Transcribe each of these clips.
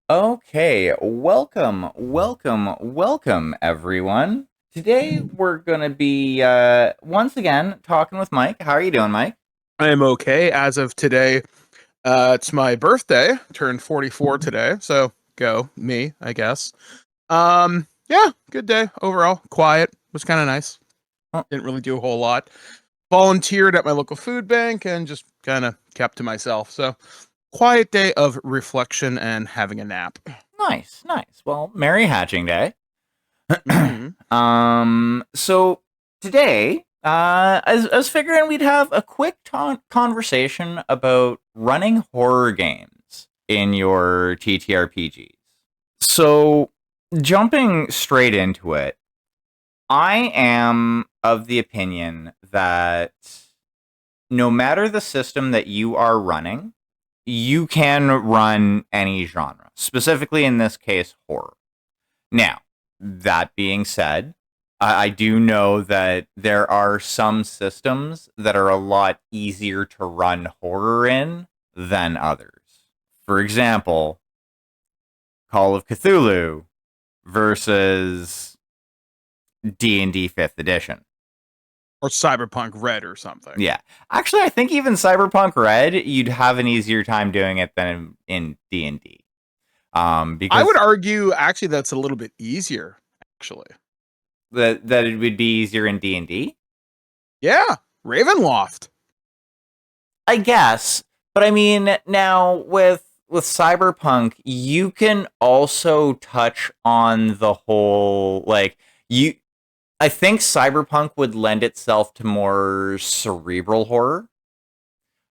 Okay, welcome, everyone. Today we're gonna be once again talking with Mike. How are you doing, Mike? I am okay as of today. It's my birthday. Turned 44 today, so go me, I guess. Yeah, good day overall. Quiet was kind of nice. Oh, Didn't really do a whole lot. Volunteered at my local food bank and just kind of kept to myself. So quiet day of reflection and having a nap. nice, nice. Well, Merry Hatching Day. Hmm. So today, I was figuring we'd have a quick conversation about running horror games in your TTRPGs. So, jumping straight into it, I am of the opinion that no matter the system that you are running, you can run any genre, specifically in this case, horror. Now, that being said, I do know that there are some systems that are a lot easier to run horror in than others. For example, Call of Cthulhu versus D&D 5th edition. Or Cyberpunk Red or something. Yeah. Actually, I think even Cyberpunk Red, you'd have an easier time doing it than in D&D. I would Because argue actually that's a little bit easier, actually. that it would be easier in D&D. Yeah, Ravenloft. I guess, but I mean, now with Cyberpunk, you can also touch on the whole like you I think Cyberpunk would lend itself to more cerebral horror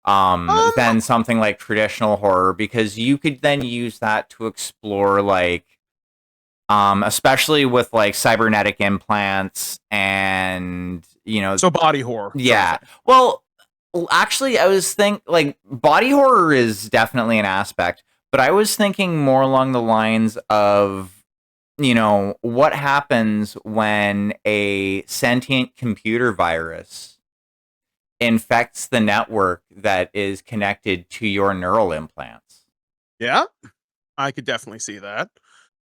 Um, than something like traditional horror because you could then use that to explore like especially with like cybernetic implants and so body horror sort of yeah. thing. Well, actually I was think like body horror is definitely an aspect, but I was thinking more along the lines of what happens when a sentient computer virus infects the network that is connected to your neural implants. Yeah, I could definitely see that.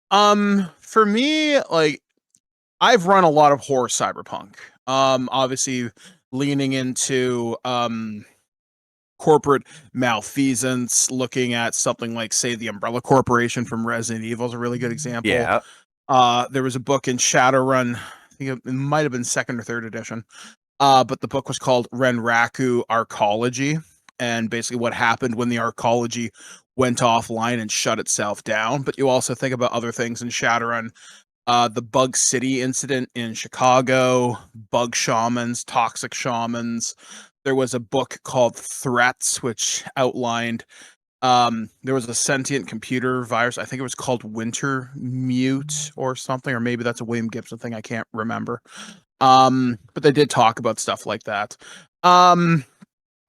For me, like I've run a lot of horror cyberpunk. Obviously leaning into corporate malfeasance, looking at something like say the Umbrella Corporation from Resident Evil is a really good example. Yeah. There was a book in Shadowrun, I think it might have been second or third edition. But the book was called Renraku Arcology, and basically what happened when the arcology went offline and shut itself down. But you also think about other things in Shadowrun, the Bug City incident in Chicago, bug shamans, toxic shamans. There was a book called Threats, which outlined there was a sentient computer virus. I think it was called Winter Mute or something, or maybe that's a William Gibson thing. I can't remember. But they did talk about stuff like that. Um,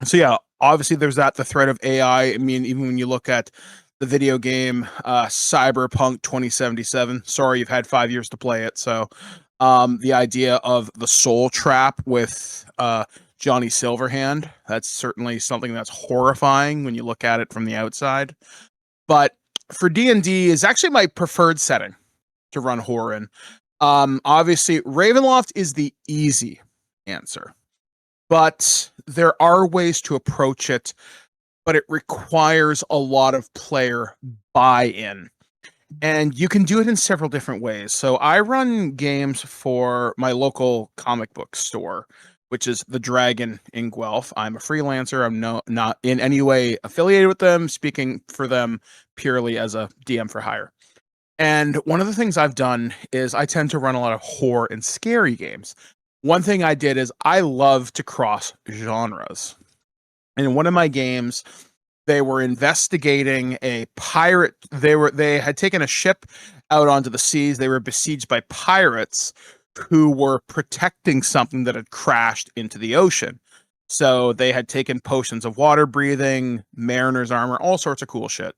so yeah, obviously there's that the threat of AI. I mean, even when you look at the video game Cyberpunk 2077. Sorry, you've had 5 years to play it. So, the idea of the soul trap with Johnny Silverhand, that's certainly something that's horrifying when you look at it from the outside. But for D&D is actually my preferred setting to run horror in. Obviously, Ravenloft is the easy answer, but there are ways to approach it, but it requires a lot of player buy-in. And you can do it in several different ways. So I run games for my local comic book store, which is The Dragon in Guelph. I'm a freelancer. I'm not in any way affiliated with them, speaking for them purely as a DM for hire. And one of the things I've done is I tend to run a lot of horror and scary games. One thing I did is I love to cross genres. In one of my games, they were investigating a pirate. They had taken a ship out onto the seas. They were besieged by pirates who were protecting something that had crashed into the ocean. So they had taken potions of water breathing, mariner's armor, all sorts of cool shit.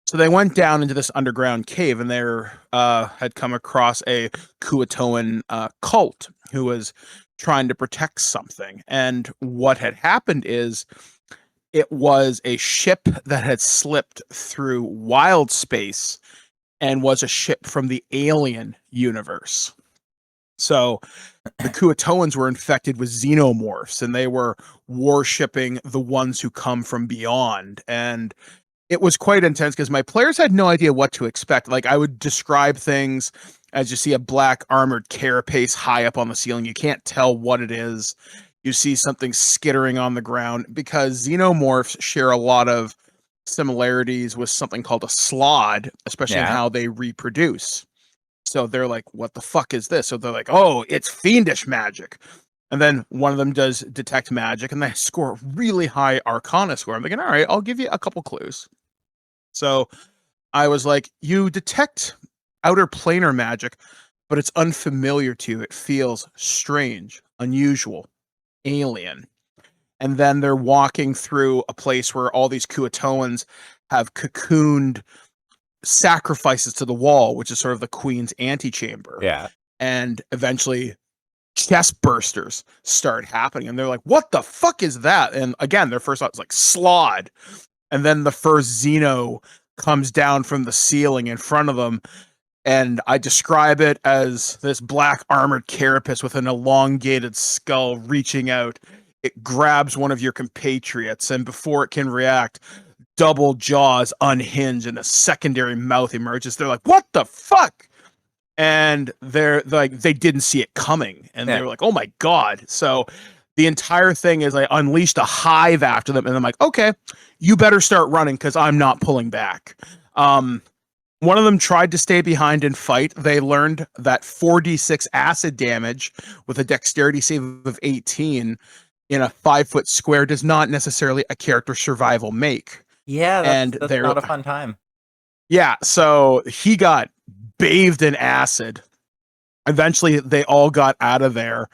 So they went down into this underground cave and they had come across a Kuatoan cult who was trying to protect something. And what had happened is it was a ship that had slipped through wild space and was a ship from the alien universe. So the Kuatoans were infected with xenomorphs, and they were worshipping the ones who come from beyond. And it was quite intense because my players had no idea what to expect. Like, I would describe things as you see a black armored carapace high up on the ceiling. You can't tell what it is. You see something skittering on the ground because xenomorphs share a lot of similarities with something called a slod, especially in Yeah. how they reproduce. So they're like, what the fuck is this? So they're like, oh, it's fiendish magic. And then one of them does detect magic and they score a really high arcana score. I'm thinking, all right, I'll give you a couple clues. So I was like, you detect outer planar magic, but it's unfamiliar to you. It feels strange, unusual, alien. And then they're walking through a place where all these Kuatoans have cocooned sacrifices to the wall, which is sort of the queen's antechamber. Yeah. And eventually chest bursters start happening. And they're like, what the fuck is that? And again, their first thought is like slod. And then the first Xeno comes down from the ceiling in front of them. And I describe it as this black armored carapace with an elongated skull reaching out. It grabs one of your compatriots, and before it can react, double jaws unhinge and a secondary mouth emerges. They're like, what the fuck? And they're like, they didn't see it coming. And they were like, oh my God. So the entire thing is I unleashed a hive after them. And I'm like, okay, you better start running because I'm not pulling back. One of them tried to stay behind and fight. They learned that 4d6 acid damage with a dexterity save of 18 in a 5-foot square does not necessarily a character survival make. Yeah, And that's they're not a fun time. Yeah, so he got bathed in acid. Eventually, they all got out of there.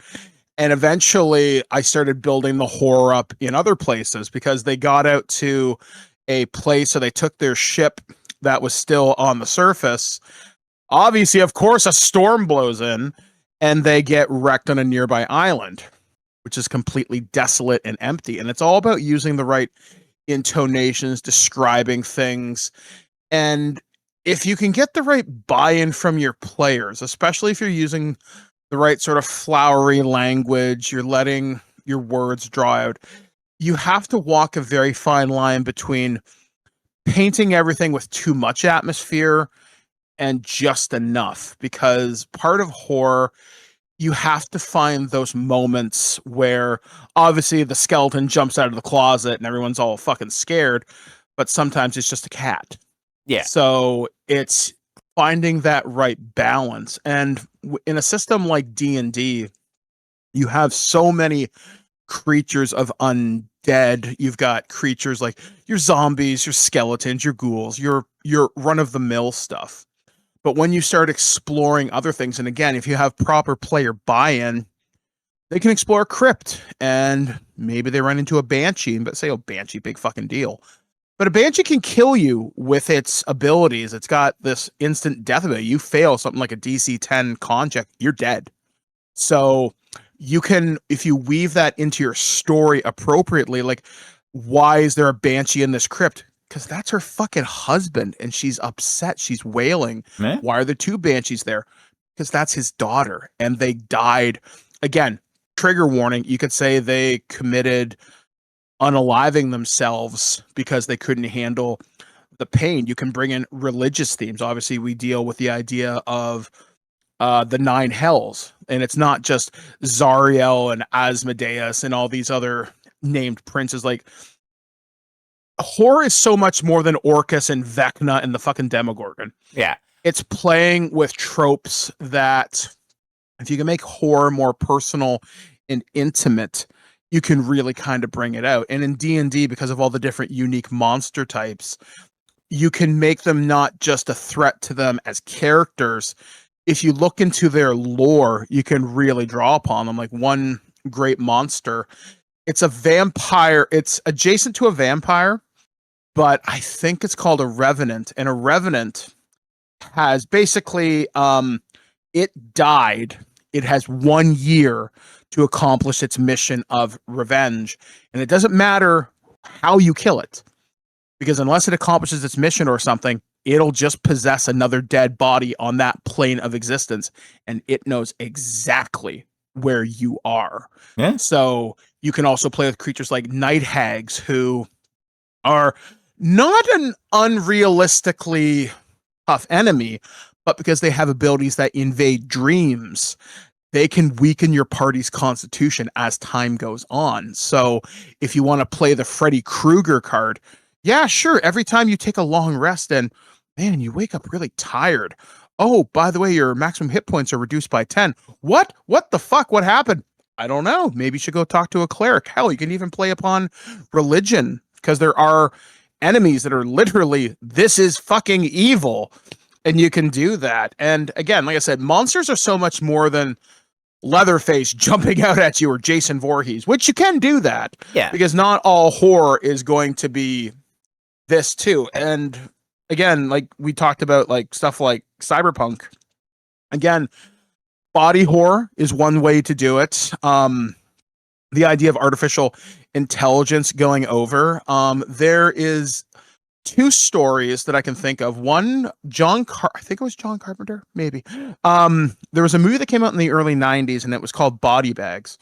And eventually, I started building the horror up in other places because they got out to a place, so they took their ship that was still on the surface. Obviously, of course, a storm blows in, and they get wrecked on a nearby island, which is completely desolate and empty. And it's all about using the right intonations, describing things. And if you can get the right buy-in from your players, especially if you're using the right sort of flowery language, you're letting your words draw out, you have to walk a very fine line between painting everything with too much atmosphere and just enough, because part of horror, you have to find those moments where obviously the skeleton jumps out of the closet and everyone's all fucking scared, but sometimes it's just a cat. Yeah. So it's finding that right balance. And in a system like D&D, you have so many creatures of undead. You've got creatures like your zombies, your skeletons, your ghouls, your run-of-the-mill stuff. But when you start exploring other things, and again, if you have proper player buy-in, they can explore a crypt, and maybe they run into a banshee, but say, oh, banshee, big fucking deal. But a banshee can kill you with its abilities. It's got this instant death ability. You fail something like a DC 10 con check, you're dead. So you can, if you weave that into your story appropriately, like, why is there a banshee in this crypt? Because that's her fucking husband, and she's upset. She's wailing. Eh? Why are there two banshees there? Because that's his daughter, and they died. Again, trigger warning. You could say they committed unaliving themselves because they couldn't handle the pain. You can bring in religious themes. Obviously, we deal with the idea of the 9 hells, and it's not just Zariel and Asmodeus and all these other named princes. Like, horror is so much more than Orcus and Vecna and the fucking Demogorgon. Yeah. It's playing with tropes that, if you can make horror more personal and intimate, you can really kind of bring it out. And in D&D, because of all the different unique monster types, you can make them not just a threat to them as characters. If you look into their lore, you can really draw upon them. Like one great monster, it's a vampire. It's adjacent to a vampire, but I think it's called a revenant. And a revenant has basically, it died. It has 1 year to accomplish its mission of revenge. And it doesn't matter how you kill it. Because unless it accomplishes its mission or something, it'll just possess another dead body on that plane of existence, and it knows exactly where you are. Yeah. So you can also play with creatures like night hags, who are not an unrealistically tough enemy, but because they have abilities that invade dreams, they can weaken your party's constitution as time goes on. So if you want to play the Freddy Krueger card, yeah, sure. Every time you take a long rest and man, you wake up really tired. Oh, by the way, your maximum hit points are reduced by 10. What? What the fuck? What happened? I don't know. Maybe you should go talk to a cleric. Hell, you can even play upon religion because there are enemies that are literally, this is fucking evil. And you can do that. And again, like I said, monsters are so much more than Leatherface jumping out at you or Jason Voorhees, which you can do that. Yeah. Because not all horror is going to be this too. And again, like we talked about, like stuff like cyberpunk. Again, body horror is one way to do it. The idea of artificial intelligence going over. There is two stories that I can think of. One, I think it was John Carpenter, maybe. There was a movie that came out in the early 90s and it was called Body Bags.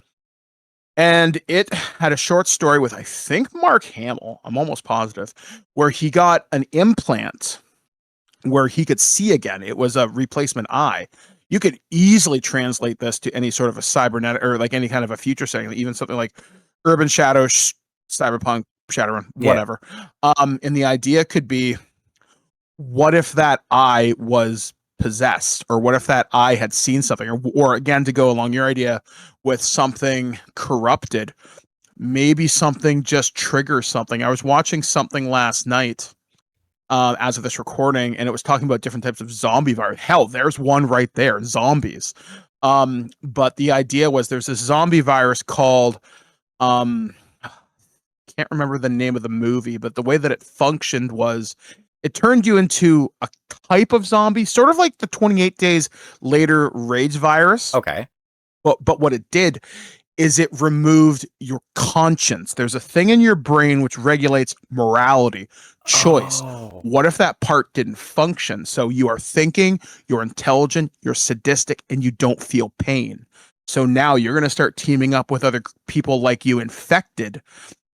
And it had a short story with, I think, Mark Hamill, I'm almost positive, where he got an implant where he could see again. It was a replacement eye. You could easily translate this to any sort of a cybernetic or like any kind of a future setting, even something like Urban Shadows, Cyberpunk, Shadowrun, whatever. And the idea could be, what if that eye was possessed, or what if that eye had seen something, or again, to go along your idea with something corrupted, maybe something just triggers something. I was watching something last night as of this recording, and it was talking about different types of zombie virus. Hell, there's one right there, zombies. But the idea was there's this zombie virus called can't remember the name of the movie, but the way that it functioned was it turned you into a type of zombie, sort of like the 28 days later rage virus. Okay. But what it did is it removed your conscience. There's a thing in your brain which regulates morality, choice. Oh. What if that part didn't function? So you are thinking, you're intelligent, you're sadistic, and you don't feel pain. So now you're going to start teaming up with other people like you infected,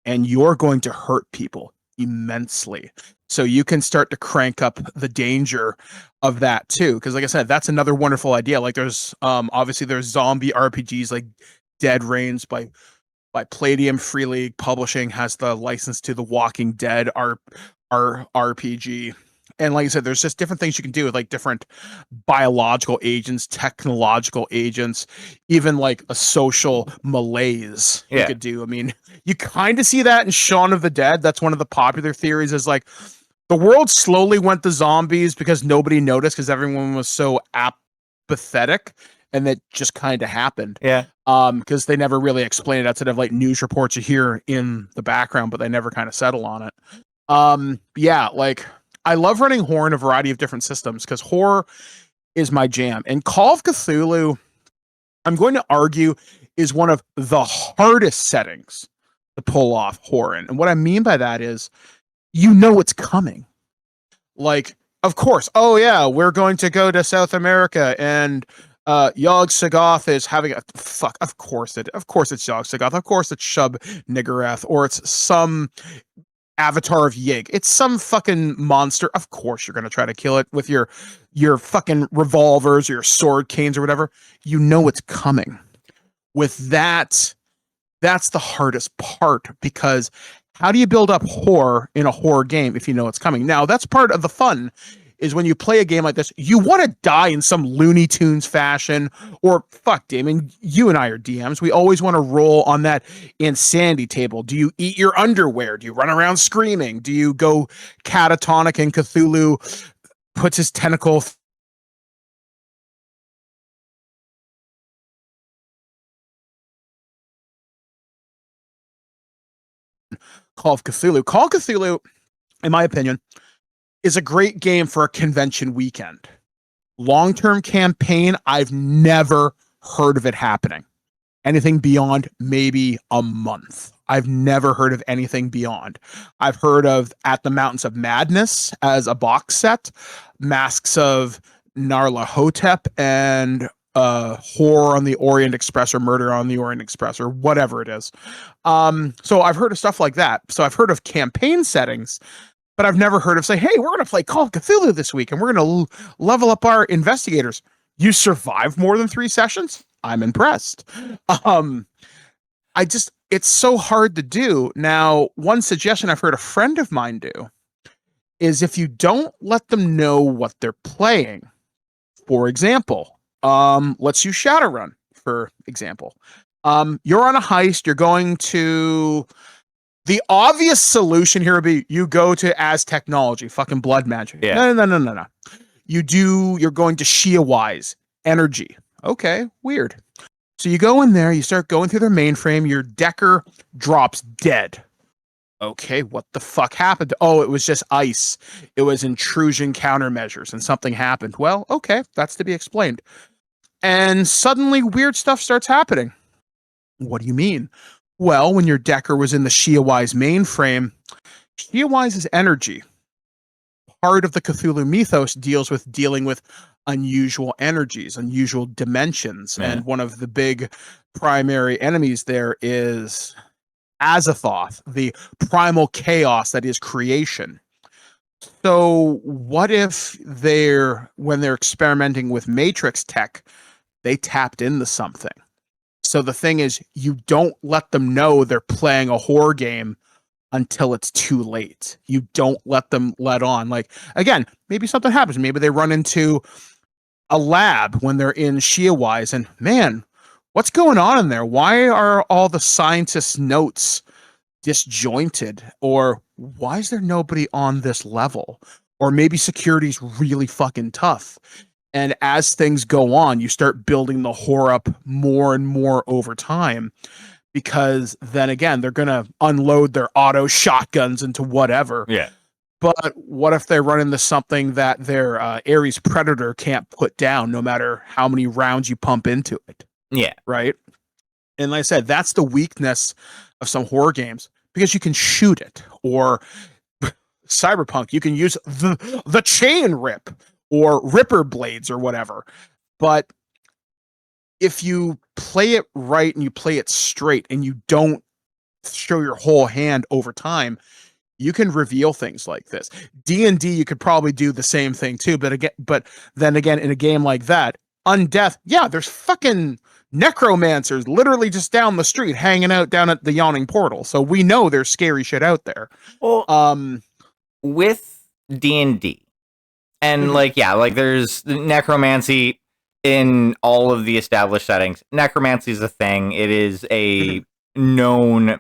and you're going to hurt people immensely. So you can start to crank up the danger of that too. Because like I said, that's another wonderful idea. Like there's obviously there's zombie RPGs like Dead Reigns by Palladium. Free League Publishing has the license to the Walking Dead RPG. And like I said, there's just different things you can do with like different biological agents, technological agents, even like a social malaise you could do. I mean, you kind of see that in Shaun of the Dead. That's one of the popular theories, is like the world slowly went to zombies because nobody noticed because everyone was so apathetic, and that just kind of happened. Yeah. Because they never really explained it outside of like news reports you hear in the background, but they never kind of settle on it. Yeah, like I love running horror in a variety of different systems because horror is my jam. And Call of Cthulhu, I'm going to argue, is one of the hardest settings to pull off horror in. And what I mean by that is, you know it's coming. Like, of course, oh yeah, we're going to go to South America and Yog Sagoth is having a fuck. Of course it's Yog Sagoth. Of course it's Shub Niggurath, or it's some avatar of Yig. It's some fucking monster. Of course you're gonna try to kill it with your fucking revolvers or your sword canes or whatever. You know it's coming. With that, that's the hardest part, because how do you build up horror in a horror game if you know it's coming? Now, that's part of the fun, is when you play a game like this, you want to die in some Looney Tunes fashion, or fuck, Damien, you and I are DMs. We always want to roll on that insanity table. Do you eat your underwear? Do you run around screaming? Do you go catatonic and Cthulhu puts his tentacle Call of Cthulhu? Call of Cthulhu, in my opinion, is a great game for a convention weekend. Long-term campaign, I've never heard of it happening. anything beyond maybe a month. I've never heard of anything beyond. I've heard of At the Mountains of Madness as a box set, Masks of Narla Hotep, and Horror on the Orient Express or Murder on the Orient Express or whatever it is. So I've heard of stuff like that. So I've heard of campaign settings, but I've never heard of say, hey, we're going to play Call of Cthulhu this week and we're going to level up our investigators. You survived more than 3 sessions? I'm impressed. Um, it's so hard to do. Now, one suggestion I've heard a friend of mine do is if you don't let them know what they're playing, for example, let's use Shadowrun, for example. You're on a heist, you're going to the obvious solution here would be you go to as technology, fucking blood magic. Yeah. No. You're going to Shia Wise energy. Okay, weird. So you go in there, you start going through their mainframe, your Decker drops dead. Okay, what the fuck happened? Oh, it was just ice. It was intrusion countermeasures and something happened. Well, okay, that's to be explained. And suddenly weird stuff starts happening. What do you mean? Well, when your Decker was in the Shia Wise mainframe, Shia Wise's energy, part of the Cthulhu mythos, dealing with unusual energies, unusual dimensions. Yeah. And one of the big primary enemies there is Azathoth, the primal chaos that is creation. So what if when they're experimenting with Matrix tech, they tapped into something? So the thing is, you don't let them know they're playing a horror game until it's too late. You don't let them let on. Like, again, maybe something happens. Maybe they run into a lab when they're in Shia Wise and, man, what's going on in there? Why are all the scientists' notes disjointed? Or why is there nobody on this level? Or maybe security's really fucking tough. And as things go on, you start building the horror up more and more over time, because then again, they're going to unload their auto shotguns into whatever. Yeah. But what if they run into something that their Ares Predator can't put down, no matter how many rounds you pump into it? Yeah. Right. And like I said, that's the weakness of some horror games, because you can shoot it. Or Cyberpunk, you can use the chain rip or ripper blades or whatever. But if you play it right and you play it straight and you don't show your whole hand over time, you can reveal things like this. D&D, you could probably do the same thing too, but then again, in a game like that, undeath, yeah, there's fucking necromancers literally just down the street hanging out down at the yawning portal. So we know there's scary shit out there. Well, with D&D, and like, yeah, like there's necromancy in all of the established settings. Necromancy is a thing. It is a known,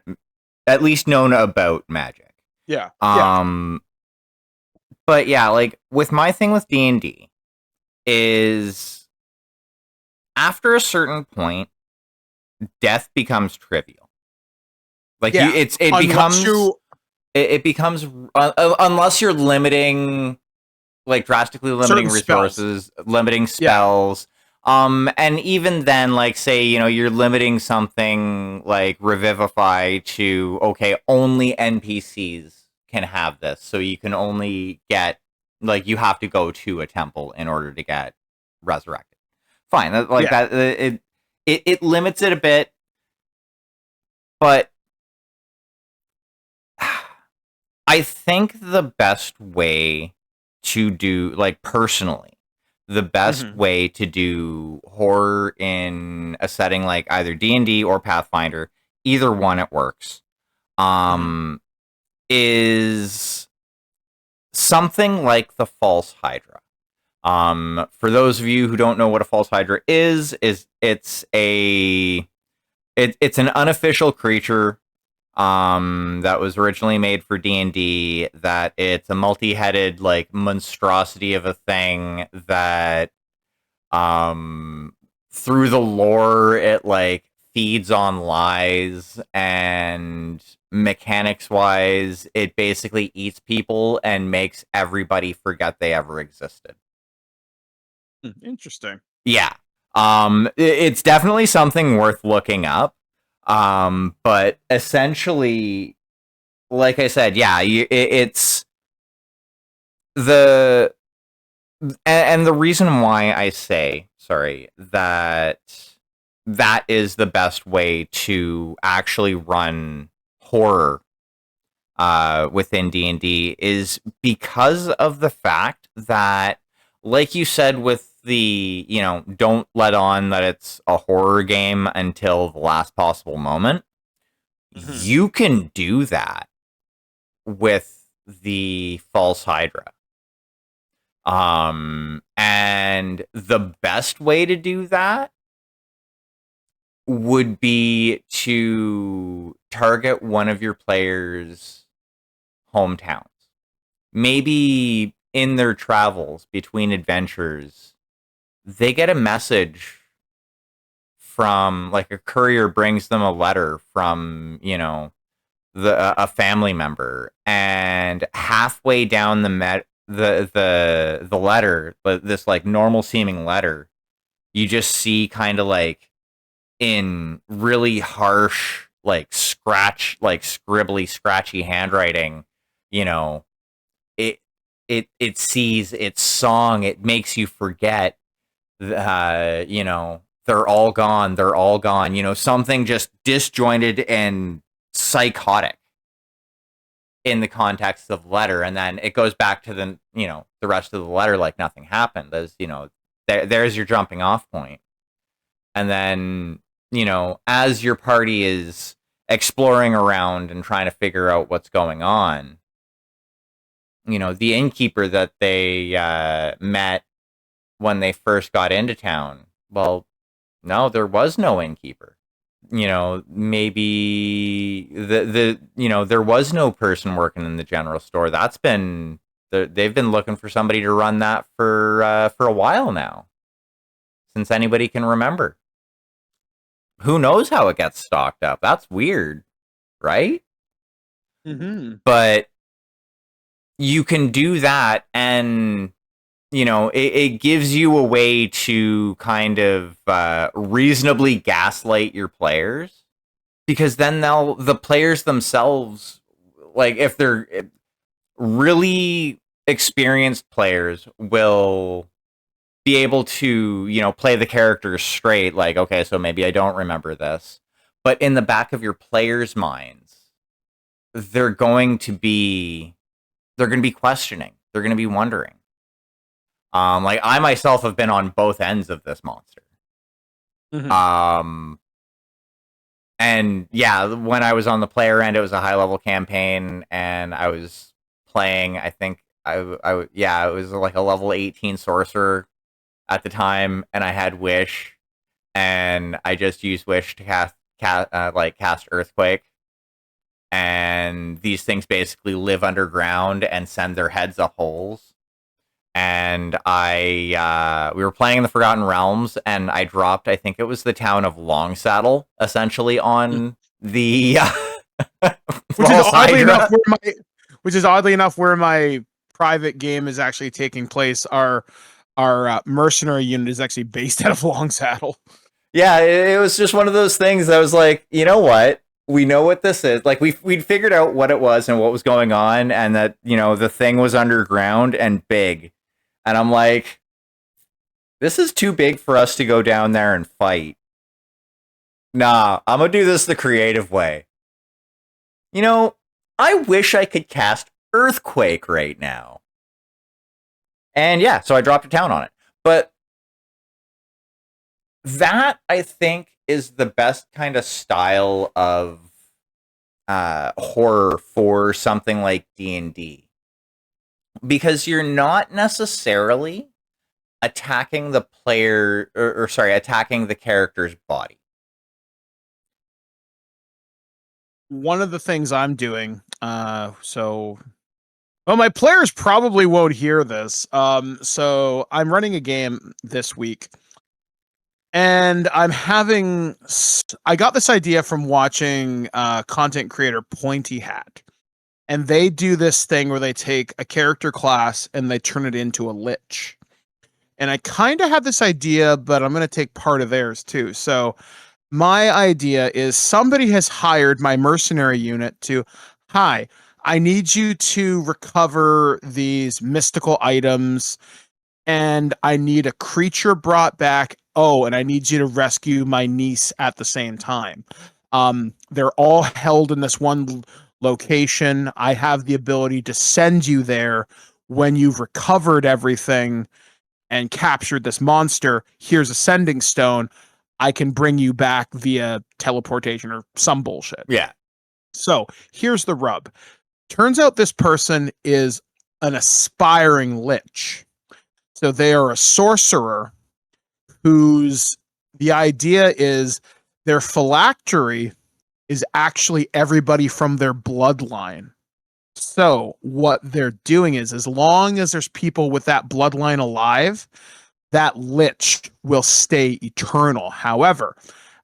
at least known about magic. Yeah. But yeah, like with my thing with D&D is after a certain point, death becomes trivial. Like it becomes unless you're limiting, like drastically limiting resources, limiting spells. And even then, like, say, you're limiting something like Revivify to, okay, only NPCs can have this. So you can only get, like, you have to go to a temple in order to get resurrected. Fine. That it limits it a bit, but I think the best way to do, like, personally, the best way to do horror in a setting like either D&D or Pathfinder, either one, it works, is something like the False Hydra. For those of you who don't know what a False Hydra is it's an unofficial creature that was originally made for D&D, that it's a multi-headed, like, monstrosity of a thing that through the lore it, like, feeds on lies, and mechanics wise it basically eats people and makes everybody forget they ever existed. Interesting. Yeah. It's definitely something worth looking up. But essentially, like I said, yeah, it's the and the reason why I say, sorry, that is the best way to actually run horror within D&D is because of the fact that, like you said, with the, don't let on that it's a horror game until the last possible moment. Mhm. You can do that with the False Hydra. And the best way to do that would be to target one of your players' hometowns. Maybe in their travels between adventures, they get a message from, like, a courier brings them a letter from, a family member, and halfway down the letter, this like normal seeming letter, you just see kind of like in really harsh, like scribbly, scratchy handwriting, you know, it it sees its song. It makes you forget, they're all gone. They're all gone. Something just disjointed and psychotic in the context of the letter, and then it goes back to the rest of the letter like nothing happened. There's your jumping off point. And then, as your party is exploring around and trying to figure out what's going on, the innkeeper that they met when they first got into town, well, no, there was no innkeeper. Maybe there was no person working in the general store. They've been looking for somebody to run that for a while now, since anybody can remember. Who knows how it gets stocked up? That's weird, right? Mhm. But you can do that, and it gives you a way to kind of reasonably gaslight your players, because then the players themselves, like, if they're really experienced players, will be able to play the characters straight, like, okay, so maybe I don't remember this, but in the back of your players' minds, they're going to be questioning, they're going to be wondering. Like, I myself have been on both ends of this monster. Mhm. Um, and yeah, when I was on the player end, it was a high level campaign, and I was playing. I think yeah, it was like a level 18 sorcerer at the time, and I had Wish, and I just used Wish to cast Earthquake, and these things basically live underground and send their heads up holes. And we were playing in the Forgotten Realms, and I dropped, I think it was the town of Longsaddle, essentially on the Which is False oddly enough Hydra. where my private game is actually taking place. Our mercenary unit is actually based out of Long Saddle. Yeah, it was just one of those things that was like, you know what? We know what this is. Like, we'd figured out what it was and what was going on, and that, the thing was underground and big. And I'm like, this is too big for us to go down there and fight. Nah, I'm gonna do this the creative way. I wish I could cast Earthquake right now. And yeah, so I dropped a town on it. But that, I think, is the best kind of style of horror for something like D&D, because you're not necessarily attacking the player, or sorry, attacking the character's body. One of the things I'm doing, well, my players probably won't hear this. So I'm running a game this week, and I got this idea from watching content creator Pointy Hat. And they do this thing where they take a character class and they turn it into a lich. And I kind of have this idea, but I'm going to take part of theirs too. So my idea is somebody has hired my mercenary unit to, hi, I need you to recover these mystical items and I need a creature brought back. Oh, and I need you to rescue my niece at the same time. They're all held in this one location. I have the ability to send you there when you've recovered everything and captured this monster. Here's a sending stone. I can bring you back via teleportation or some bullshit. Yeah. So here's the rub. Turns out this person is an aspiring lich. So they are a sorcerer whose the idea is their phylactery is actually everybody from their bloodline. So what they're doing is as long as there's people with that bloodline alive, that lich will stay eternal. However,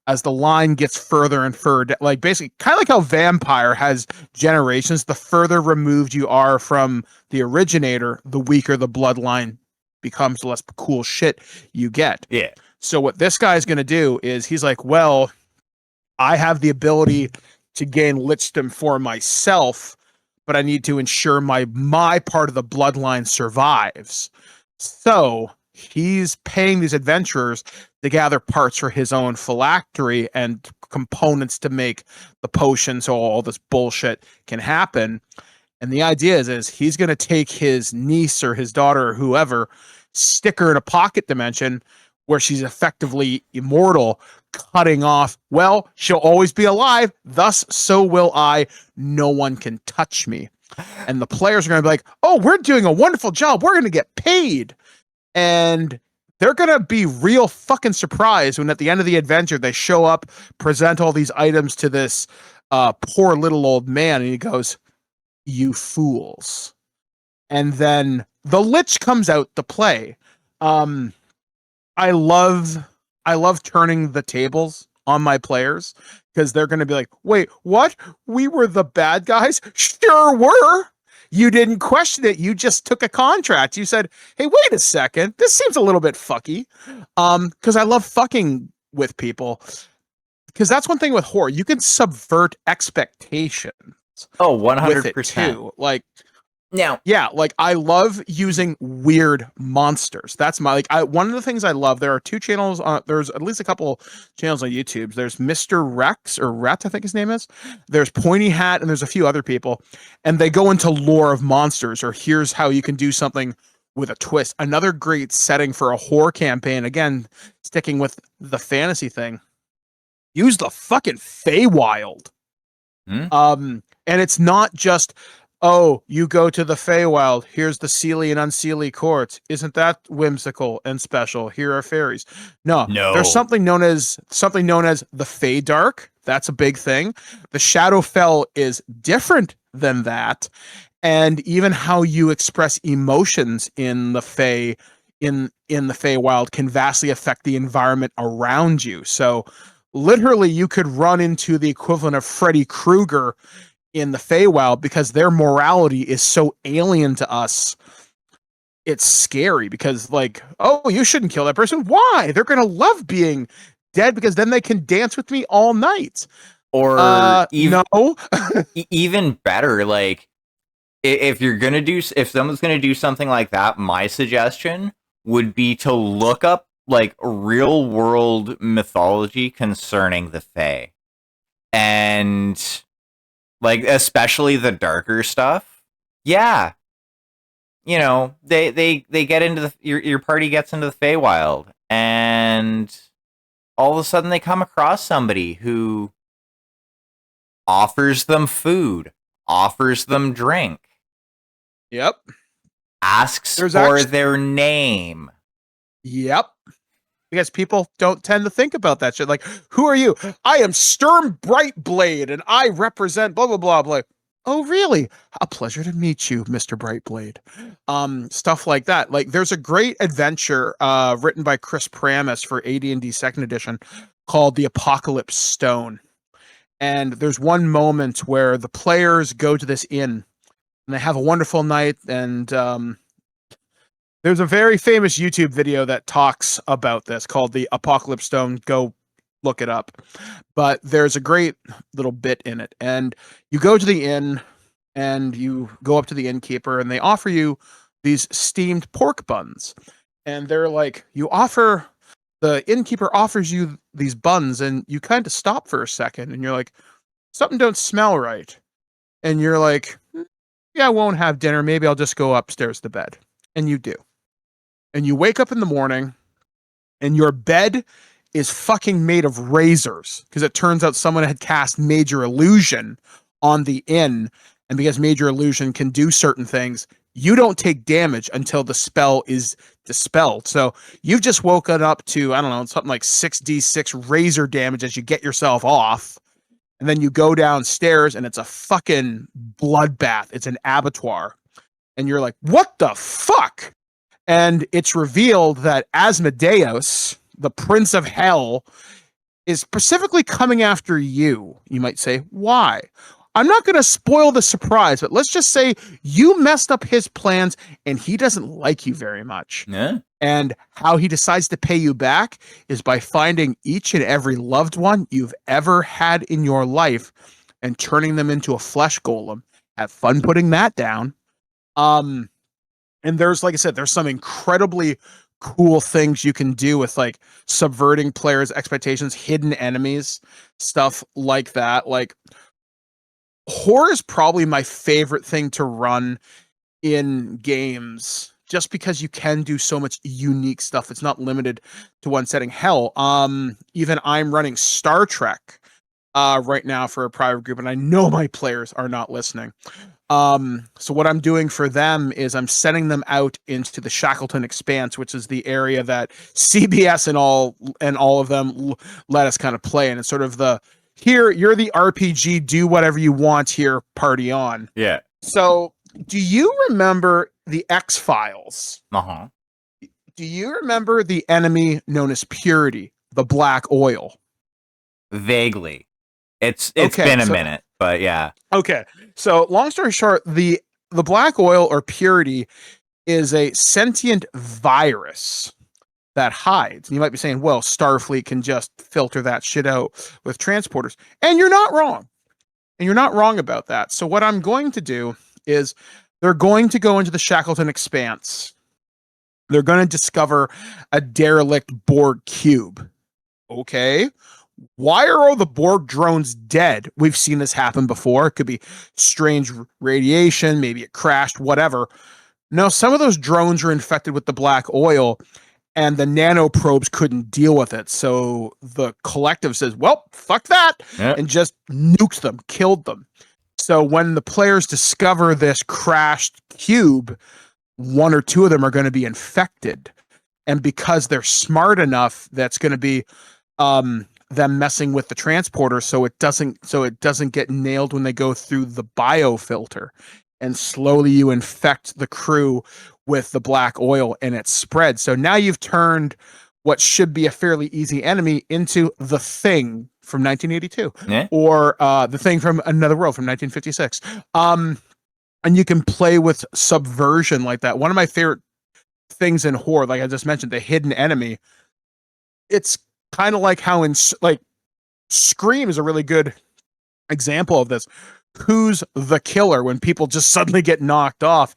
as the line gets further and further, like basically kind of like how vampire has generations, the further removed you are from the originator, the weaker the bloodline becomes, the less cool shit you get. Yeah. So what this guy's going to do is he's like, well, I have the ability to gain lichdom for myself, but I need to ensure my part of the bloodline survives. So he's paying these adventurers to gather parts for his own phylactery and components to make the potion so all this bullshit can happen. And the idea is he's going to take his niece or his daughter or whoever, stick her in a pocket dimension where she's effectively immortal, cutting off, well, she'll always be alive, thus so will I. No one can touch me. And the players are going to be like, oh, we're doing a wonderful job. We're going to get paid. And they're going to be real fucking surprised when at the end of the adventure, they show up, present all these items to this poor little old man. And he goes, you fools. And then the lich comes out to play. I love turning the tables on my players because they're going to be like, wait, what? We were the bad guys? Sure were. You didn't question it. You just took a contract. You said, hey, wait a second. This seems a little bit fucky. Because I love fucking with people. Because that's one thing with horror. You can subvert expectations. Oh, With it 100%. too. Like, Now, yeah, like I love using weird monsters. That's my one of the things I love. There are two channels on there's at least a couple channels on YouTube. There's Mr. Rex or Rhett, I think his name is. There's Pointy Hat and there's a few other people. And they go into lore of monsters or here's how you can do something with a twist. Another great setting for a horror campaign, again, sticking with the fantasy thing. Use the fucking Feywild. And it's not just, oh, you go to the Feywild. Here's the Seelie and Unseelie courts. Isn't that whimsical and special? Here are fairies. No, there's something known as the Feydark. That's a big thing. The Shadowfell is different than that, and even how you express emotions in the Fey in the Feywild can vastly affect the environment around you. So, literally, you could run into the equivalent of Freddy Krueger in the Feywild because their morality is so alien to us. It's scary because, like, oh, you shouldn't kill that person. Why? They're gonna love being dead because then they can dance with me all night. or even No. even better, like if someone's gonna do something like that, my suggestion would be to look up like real world mythology concerning the Fae, and like especially the darker stuff. Yeah, they get into your party gets into the Feywild, and all of a sudden they come across somebody who offers them food, offers them drink, Yep. asks There's for their name. Yep. Because people don't tend to think about that shit. Like, who are you? I am Sturm Brightblade, and I represent blah blah blah blah. Oh, really? A pleasure to meet you, Mr. Brightblade. Stuff like that. Like, there's a great adventure written by Chris Pramis for AD&D Second Edition called The Apocalypse Stone. And there's one moment where the players go to this inn and they have a wonderful night, and There's a very famous YouTube video that talks about this called the Apocalypse Stone. Go look it up. But there's a great little bit in it. And you go to the inn and you go up to the innkeeper and they offer you these steamed pork buns. And they're like, the innkeeper offers you these buns and you kind of stop for a second and you're like, something don't smell right. And you're like, yeah, I won't have dinner. Maybe I'll just go upstairs to bed. And you do. And you wake up in the morning and your bed is fucking made of razors because it turns out someone had cast Major Illusion on the inn. And because Major Illusion can do certain things, you don't take damage until the spell is dispelled. So you've just woken up to, I don't know, something like 6d6 razor damage as you get yourself off. And then you go downstairs and it's a fucking bloodbath. It's an abattoir. And you're like, what the fuck? And it's revealed that Asmodeus, the Prince of Hell, is specifically coming after you. You might say, why? I'm not going to spoil the surprise, but let's just say you messed up his plans and he doesn't like you very much. Yeah. And how he decides to pay you back is by finding each and every loved one you've ever had in your life and turning them into a flesh golem. Have fun putting that down. And there's, like I said, there's some incredibly cool things you can do with like subverting players' expectations, hidden enemies, stuff like that. Like, horror is probably my favorite thing to run in games just because you can do so much unique stuff. It's not limited to one setting. Hell, even I'm running Star Trek right now for a private group, and I know my players are not listening. So what I'm doing for them is I'm sending them out into the Shackleton Expanse, which is the area that CBS and all of them let us kind of play in. It's sort of the, here, you're the RPG, do whatever you want here, party on. Yeah. So do you remember the X-Files? Uh-huh. Do you remember the enemy known as Purity, the black oil? Vaguely. It's Okay, been a so- minute, but yeah. Okay. So long story short, the black oil or Purity is a sentient virus that hides. And you might be saying, well, Starfleet can just filter that shit out with transporters. And you're not wrong. And you're not wrong about that. So what I'm going to do is they're going to go into the Shackleton Expanse. They're going to discover a derelict Borg cube. Okay. Why are all the Borg drones dead? We've seen this happen before. It could be strange radiation, maybe it crashed, whatever. No, some of those drones are infected with the black oil, and the nanoprobes couldn't deal with it. So the collective says, well, fuck that, and just nukes them, killed them. So when the players discover this crashed cube, one or two of them are going to be infected. And because they're smart enough, that's going to be them messing with the transporter so it doesn't get nailed when they go through the biofilter. And slowly you infect the crew with the black oil and it spreads. So now you've turned what should be a fairly easy enemy into the Thing from 1982, or the Thing from Another World from 1956. And you can play with subversion like that. One of my favorite things in horror, like I just mentioned, the hidden enemy. It's kind of like how in like Scream is a really good example of this. Who's the killer when people just suddenly get knocked off?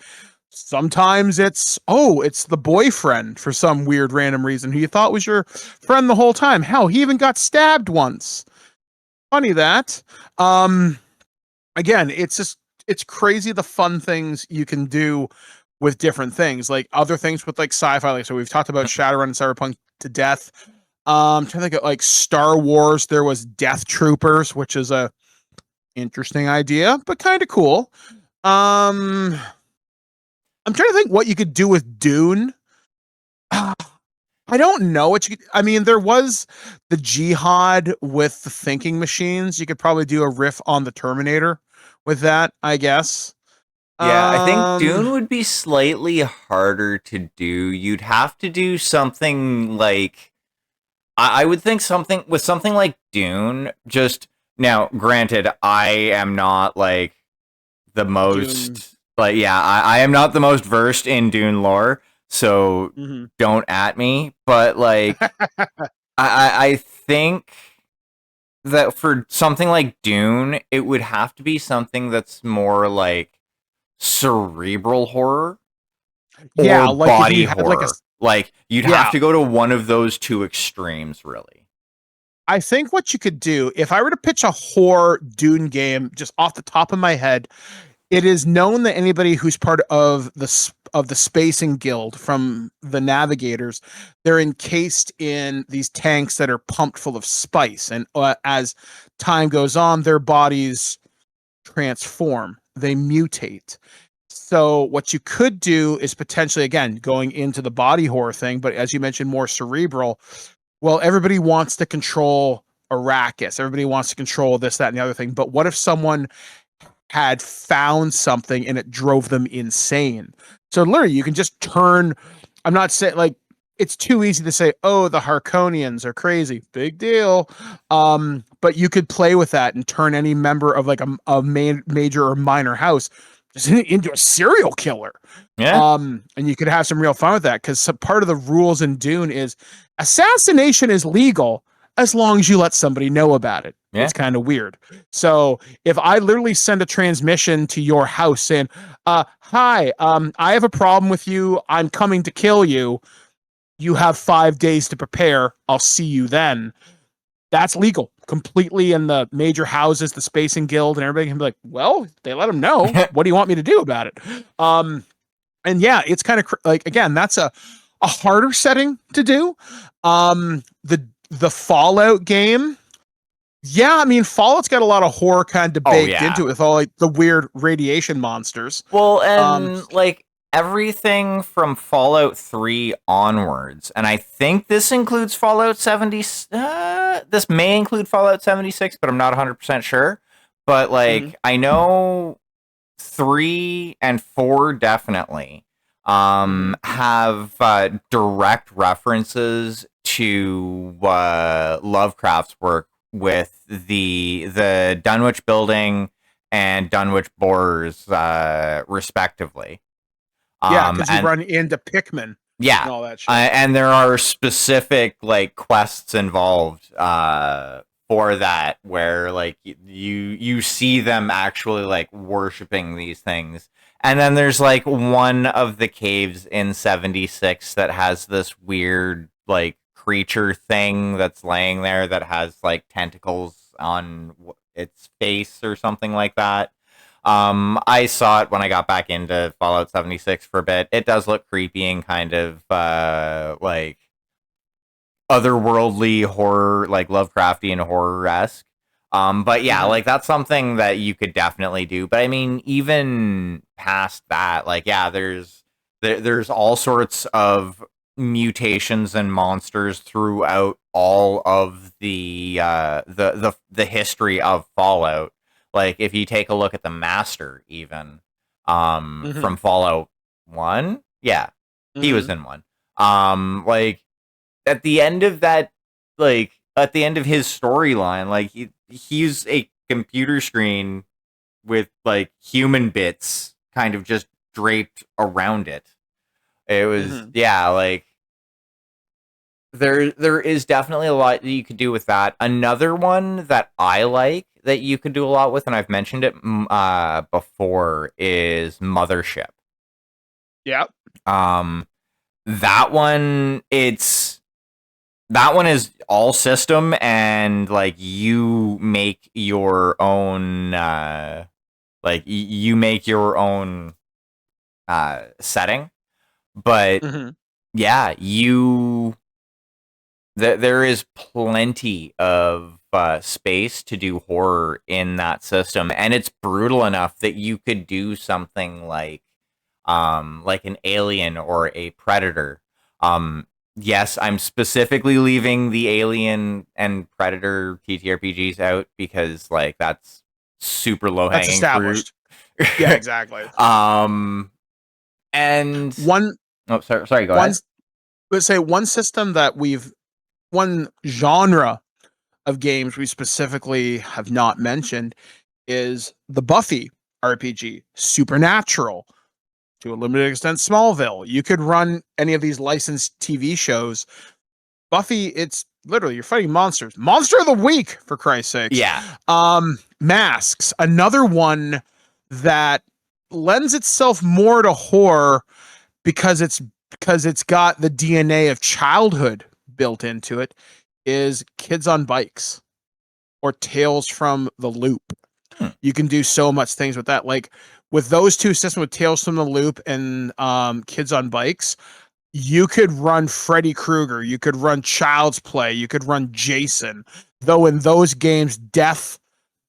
Sometimes it's the boyfriend for some weird random reason who you thought was your friend the whole time. Hell, he even got stabbed once. Funny that. Again, it's crazy the fun things you can do with different things, like other things with like sci-fi. Like, so we've talked about Shadowrun and Cyberpunk to death. I'm trying to think of like Star Wars. There was Death Troopers, which is a interesting idea, but kind of cool. I'm trying to think what you could do with Dune. I don't know what you could. I mean, there was the Jihad with the thinking machines. You could probably do a riff on the Terminator with that, I guess. Yeah, I think Dune would be slightly harder to do. You'd have to do something like, I would think something like Dune. Just now, granted, I am not like the most, Dune. I am not the most versed in Dune lore. so Mhm. don't at me. But like, I think that for something like Dune, it would have to be something that's more like cerebral horror Yeah, or like if body you had like a horror. Like you'd have yeah, to go to one of those two extremes, really. I think what you could do if I were to pitch a horror Dune game just off the top of my head, it is known that anybody who's part of the Spacing Guild from the Navigators, they're encased in these tanks that are pumped full of spice, and as time goes on, their bodies transform, they mutate. So what you could do is potentially, again, going into the body horror thing, but as you mentioned, more cerebral. Well, everybody wants to control Arrakis. Everybody wants to control this, that, and the other thing. But what if someone had found something and it drove them insane? So literally, you can just turn. I'm not saying like it's too easy to say, oh, the Harkonians are crazy. Big deal. But you could play with that and turn any member of like a major or minor house just into a serial killer. Yeah, And you could have some real fun with that because part of the rules in Dune is assassination is legal as long as you let somebody know about it. yeah. It's kind of weird. So if I literally send a transmission to your house saying, hi, I have a problem with you. I'm coming to kill you. You have 5 days to prepare. I'll see you then. That's legal completely in the major houses, the Spacing Guild, and everybody can be like, well, they let them know. What do you want me to do about it? And yeah, it's kind of like, again, that's a harder setting to do. The Fallout game, yeah, I mean, Fallout's got a lot of horror kind of Oh baked yeah. into it with all like the weird radiation monsters. Well, Um, and like everything from Fallout 3 onwards, and I think this includes Fallout 70. This may include Fallout 76, but I'm not 100% sure. But mhm. like, I know 3 and 4 definitely Mhm. have direct references to Lovecraft's work with the Dunwich Building and Dunwich Borers, respectively. Yeah, because you And run into Pikmin yeah, and all that shit. and there are specific like quests involved for that where like you see them actually like worshiping these things. And then there's like one of the caves in 76 that has this weird like creature thing that's laying there that has like tentacles on its face or something like that. I saw it when I got back into Fallout 76 for a bit. It does look creepy and kind of like otherworldly horror, like Lovecraftian horror esque. But yeah, Mhm. like that's something that you could definitely do. But I mean, even past that, like yeah, there's all sorts of mutations and monsters throughout all of the history of Fallout. Like if you take a look at the Master, even Mhm. from Fallout 1, yeah, he was Mhm. in one. Like at the end of that, like at the end of his storyline, like he's a computer screen with like human bits kind of just draped around it. It was Mhm. yeah, like there is definitely a lot that you could do with that. Another one that I like that you could do a lot with, and I've mentioned it before, is Mothership. Yeah. Um, that one, that one is all system, and like you make your own you make your own setting. But Mhm. yeah, there is plenty of space to do horror in that system, and it's brutal enough that you could do something like an Alien or a Predator. Yes, I'm specifically leaving the Alien and Predator TTRPGs out because like that's super low That's hanging fruit. established. Yeah, exactly. um and One oh, sorry, go one ahead. let's say one system that we've one genre of games we specifically have not mentioned is the Buffy RPG, Supernatural. to a limited extent, Smallville. You could run any of these licensed TV shows. Buffy, it's literally you're fighting monsters. Monster of the week, for Christ's sakes. Yeah. Masks, another one that lends itself more to horror because it's got the DNA of childhood built into it, is Kids on Bikes or Tales from the Loop. You can do so much things with that. Like with those two systems, with Tales from the Loop and Kids on Bikes, you could run Freddy Krueger, you could run Child's Play, you could run Jason. Though in those games, death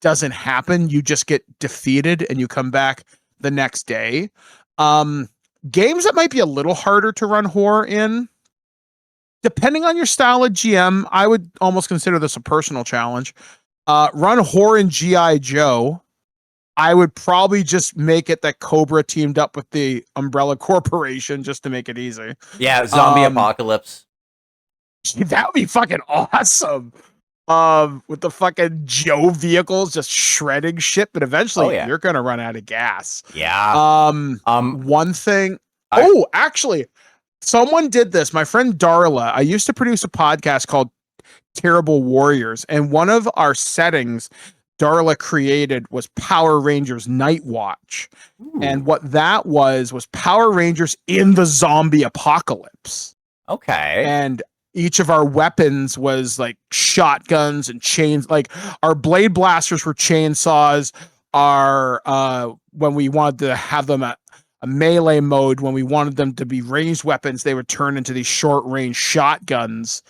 doesn't happen. You just get defeated and you come back the next day. Games that might be a little harder to run horror in, depending on your style of GM, I would almost consider this a personal challenge. Run horror in G.I. Joe. I would probably just make it that Cobra teamed up with the Umbrella Corporation just to make it easy. Yeah, zombie apocalypse. That would be fucking awesome. With the fucking Joe vehicles just shredding shit, but eventually you're gonna run out of gas. Yeah. One thing. Actually, someone did this. My friend Darla. I used to produce a podcast called Terrible Warriors, and one of our settings Darla created was Power Rangers Night Watch. Ooh. And what that was Power Rangers in the zombie apocalypse. Okay. And each of our weapons was like shotguns and chains. Like our blade blasters were chainsaws. Our when we wanted to have them at a melee mode, when we wanted them to be ranged weapons, they would turn into these short range shotguns.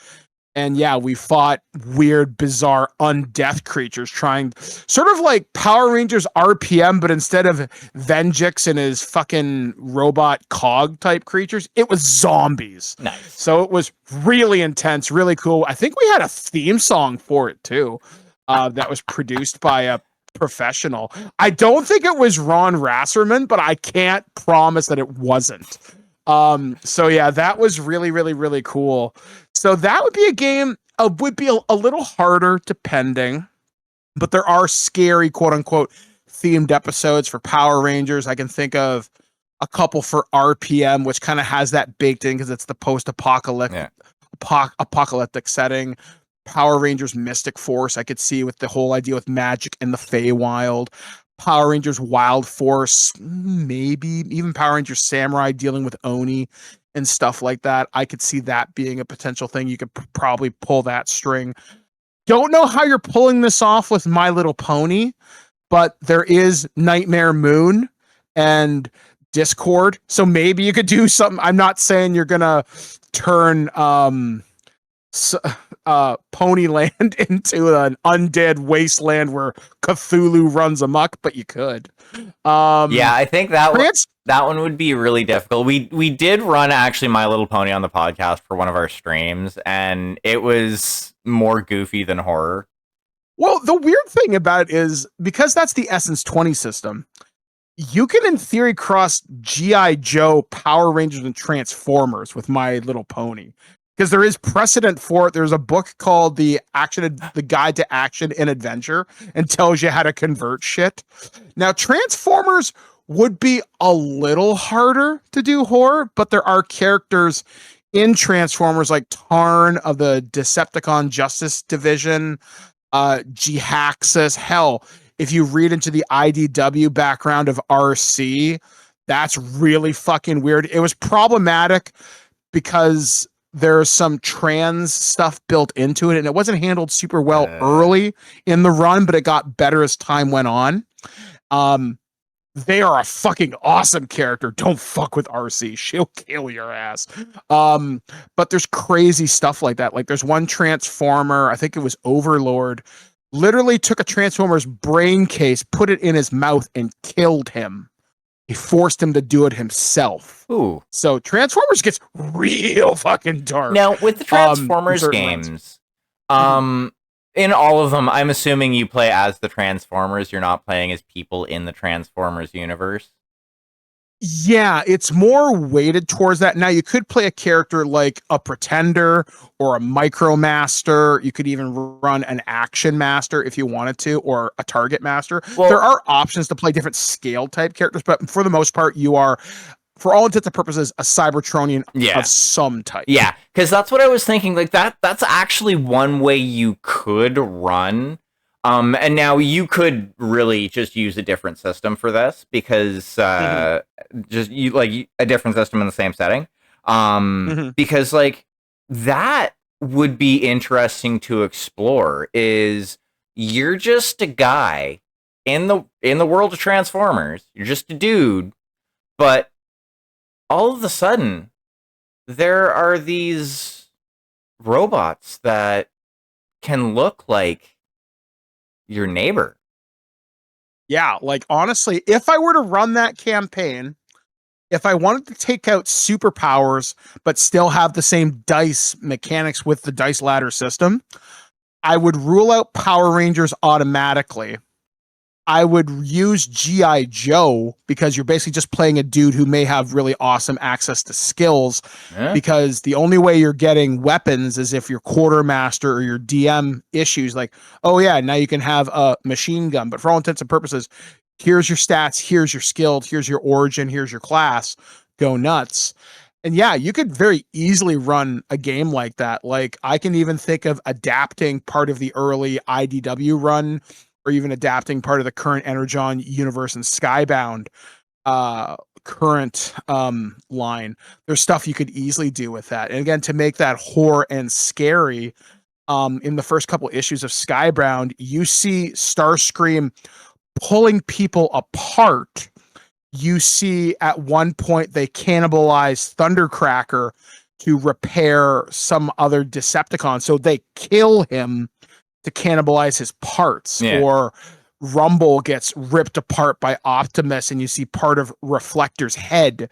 And yeah, we fought weird, bizarre, undeath creatures, trying sort of like Power Rangers RPM, but instead of Venjix and his fucking robot cog type creatures, it was zombies. Nice. So it was really intense, really cool. I think we had a theme song for it too, that was produced by a professional. I don't think it was Ron Rasserman, but I can't promise that it wasn't. So yeah, that was really, really, really cool. So that would be a game, would be a little harder depending, but there are scary, quote unquote, themed episodes for Power Rangers. I can think of a couple for RPM, which kind of has that baked in because it's the post-apocalyptic apocalyptic setting. Power Rangers Mystic Force, I could see with the whole idea with magic and the Feywild. Power Rangers Wild Force, maybe even Power Rangers Samurai dealing with Oni and stuff like that. I could see that being a potential thing. You could probably pull that string. Don't know how you're pulling this off with My Little Pony, but there is Nightmare Moon and Discord. So maybe you could do something. I'm not saying you're going to turn Ponyland into an undead wasteland where Cthulhu runs amok, but you could. Yeah, I think that one would be really difficult. We did run actually My Little Pony on the podcast for one of our streams, and it was more goofy than horror. Well, the weird thing about it is because that's the Essence 20 system, you can in theory cross G.I. Joe, Power Rangers, and Transformers with My Little Pony. Because there is precedent for it. There's a book called The Guide to Action and Adventure, and tells you how to convert shit. Now, Transformers would be a little harder to do horror, but there are characters in Transformers like Tarn of the Decepticon Justice Division, G-Haxus. Hell, if you read into the IDW background of RC, that's really fucking weird. It was problematic because there's some trans stuff built into it, and it wasn't handled super well early in the run, but it got better as time went on. They are a fucking awesome character. Don't fuck with RC. She'll kill your ass. But there's crazy stuff like that. Like there's one Transformer, I think it was Overlord, literally took a Transformer's brain case, put it in his mouth, and killed him. He forced him to do it himself. Ooh. So Transformers gets real fucking dark. Now, with the Transformers games, in all of them, I'm assuming you play as the Transformers. You're not playing as people in the Transformers universe. Yeah, it's more weighted towards that. Now, you could play a character like a Pretender or a Micromaster. You could even run an Action Master if you wanted to, or a Target Master. Well, there are options to play different scale type characters, but for the most part, you are for all intents and purposes, a Cybertronian Yeah. of some type. Yeah, because that's what I was thinking. Like that's actually one way you could run. And now you could really just use a different system for this because just you like a different system in the same setting. Because like that would be interesting to explore. Is you're just a guy in the world of Transformers. You're just a dude, but all of a sudden there are these robots that can look like your neighbor. Yeah, like honestly, if I were to run that campaign, if I wanted to take out superpowers but still have the same dice mechanics with the dice ladder system, I would rule out Power Rangers automatically. I would use G.I. Joe because you're basically just playing a dude who may have really awesome access to skills, because the only way you're getting weapons is if your quartermaster or your DM issues like, oh yeah, now you can have a machine gun. But for all intents and purposes, here's your stats, here's your skill, here's your origin, here's your class, go nuts. And yeah, you could very easily run a game like that. Like I can even think of adapting part of the early IDW run, or even adapting part of the current Energon universe and Skybound current line. There's stuff you could easily do with that. And again, to make that horror and scary, in the first couple issues of Skybound, you see Starscream pulling people apart. You see at one point they cannibalize Thundercracker to repair some other Decepticon. So they kill him to cannibalize his parts. Or Rumble gets ripped apart by Optimus and you see part of Reflector's head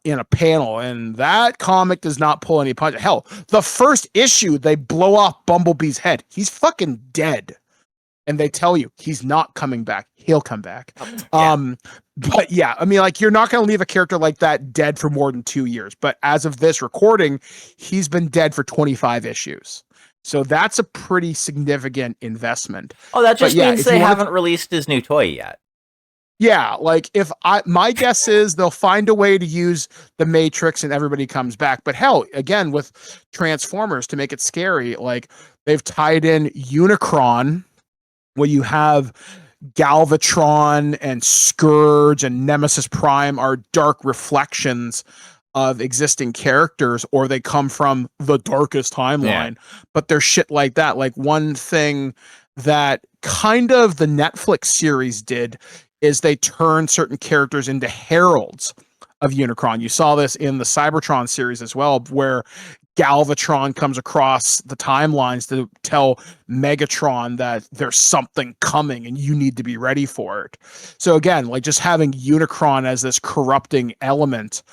in a panel, and that comic does not pull any punch. Hell, the first issue they blow off Bumblebee's head. He's fucking dead, and they tell you he's not coming back. He'll come back. But yeah, I mean, like, you're not going to leave a character like that dead for more than 2 years, but as of this recording, he's been dead for 25 issues. So that's a pretty significant investment. Oh, that just means they haven't released his new toy yet. Yeah, like my guess is they'll find a way to use the Matrix and everybody comes back. But hell, again, with Transformers, to make it scary, like they've tied in Unicron, where you have Galvatron and Scourge and Nemesis Prime are dark reflections of existing characters, or they come from the darkest timeline. But there's shit like that. Like one thing that kind of the Netflix series did is they turned certain characters into heralds of Unicron. You saw this in the Cybertron series as well, where Galvatron comes across the timelines to tell Megatron that there's something coming and you need to be ready for it. So again, like just having Unicron as this corrupting element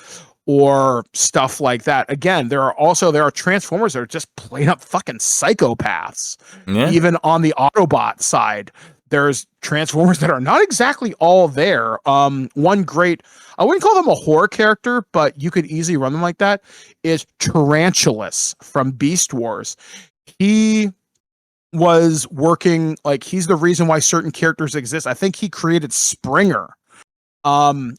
or stuff like that. Again, there are Transformers that are just plain up fucking psychopaths. Even on the Autobot side, there's Transformers that are not exactly all there. One great, I wouldn't call them a horror character, but you could easily run them like that, is Tarantulas from Beast Wars. He was working, like, he's the reason why certain characters exist. I think he created Springer.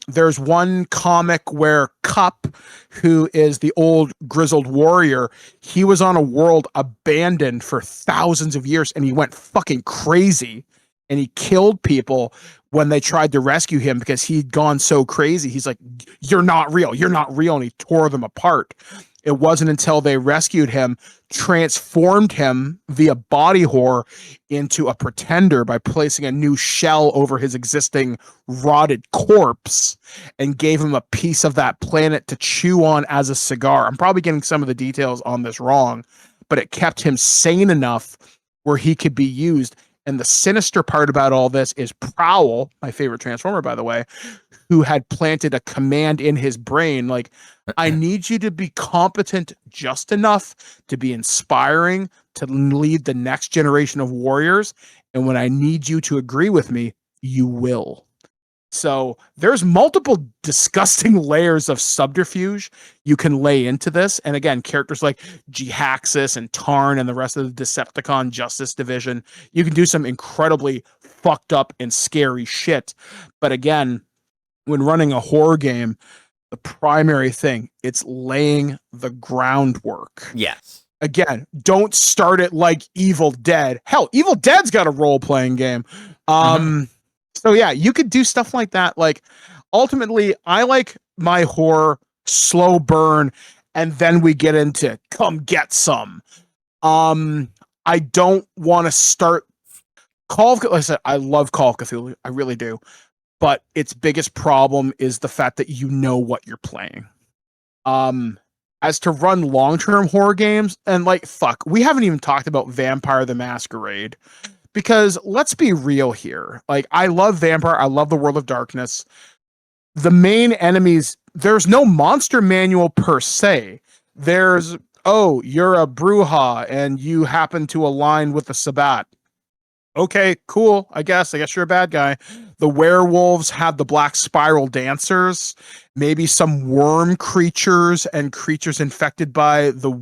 There's one comic where Cup, who is the old grizzled warrior, he was on a world abandoned for thousands of years and he went fucking crazy and he killed people when they tried to rescue him because he'd gone so crazy. He's like, you're not real. You're not real. And he tore them apart. It wasn't until they rescued him, transformed him via body horror into a pretender by placing a new shell over his existing rotted corpse, and gave him a piece of that planet to chew on as a cigar. I'm probably getting some of the details on this wrong, but it kept him sane enough where he could be used. And the sinister part about all this is Prowl, my favorite Transformer, by the way, who had planted a command in his brain, like, I need you to be competent just enough to be inspiring, to lead the next generation of warriors. And when I need you to agree with me, you will. So there's multiple disgusting layers of subterfuge you can lay into this. And again, characters like G-Haxis and Tarn and the rest of the Decepticon Justice Division, you can do some incredibly fucked up and scary shit. But again, when running a horror game, the primary thing. It's laying the groundwork. Yes. Again, don't start it like Evil Dead. Hell, Evil Dead's got a role-playing game. So yeah, you could do stuff like that. Like, ultimately, I like my horror slow burn, and then we get into come get some. I don't want to start like I said, I love Call of Cthulhu. I really do. But its biggest problem is the fact that you know what you're playing. As to run long-term horror games, and like, fuck, we haven't even talked about Vampire the Masquerade. Because let's be real here. Like, I love Vampire. I love the World of Darkness. The main enemies, there's no monster manual per se. There's, oh, you're a Bruja and you happen to align with the Sabbat. Okay, cool. I guess you're a bad guy. The werewolves have the black spiral dancers, maybe some worm creatures and creatures infected by the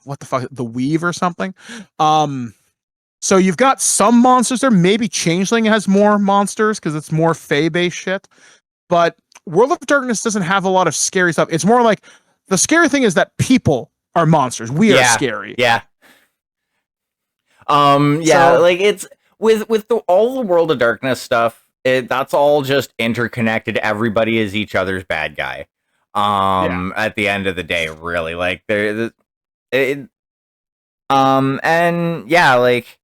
what the fuck, the weave or something. So you've got some monsters there. Maybe Changeling has more monsters because it's more Fae-based shit. But World of Darkness doesn't have a lot of scary stuff. It's more like the scary thing is that people are monsters. We are scary. Yeah. So, like, it's with all the World of Darkness stuff. That's all just interconnected. Everybody is each other's bad guy. At the end of the day, really, like and yeah, like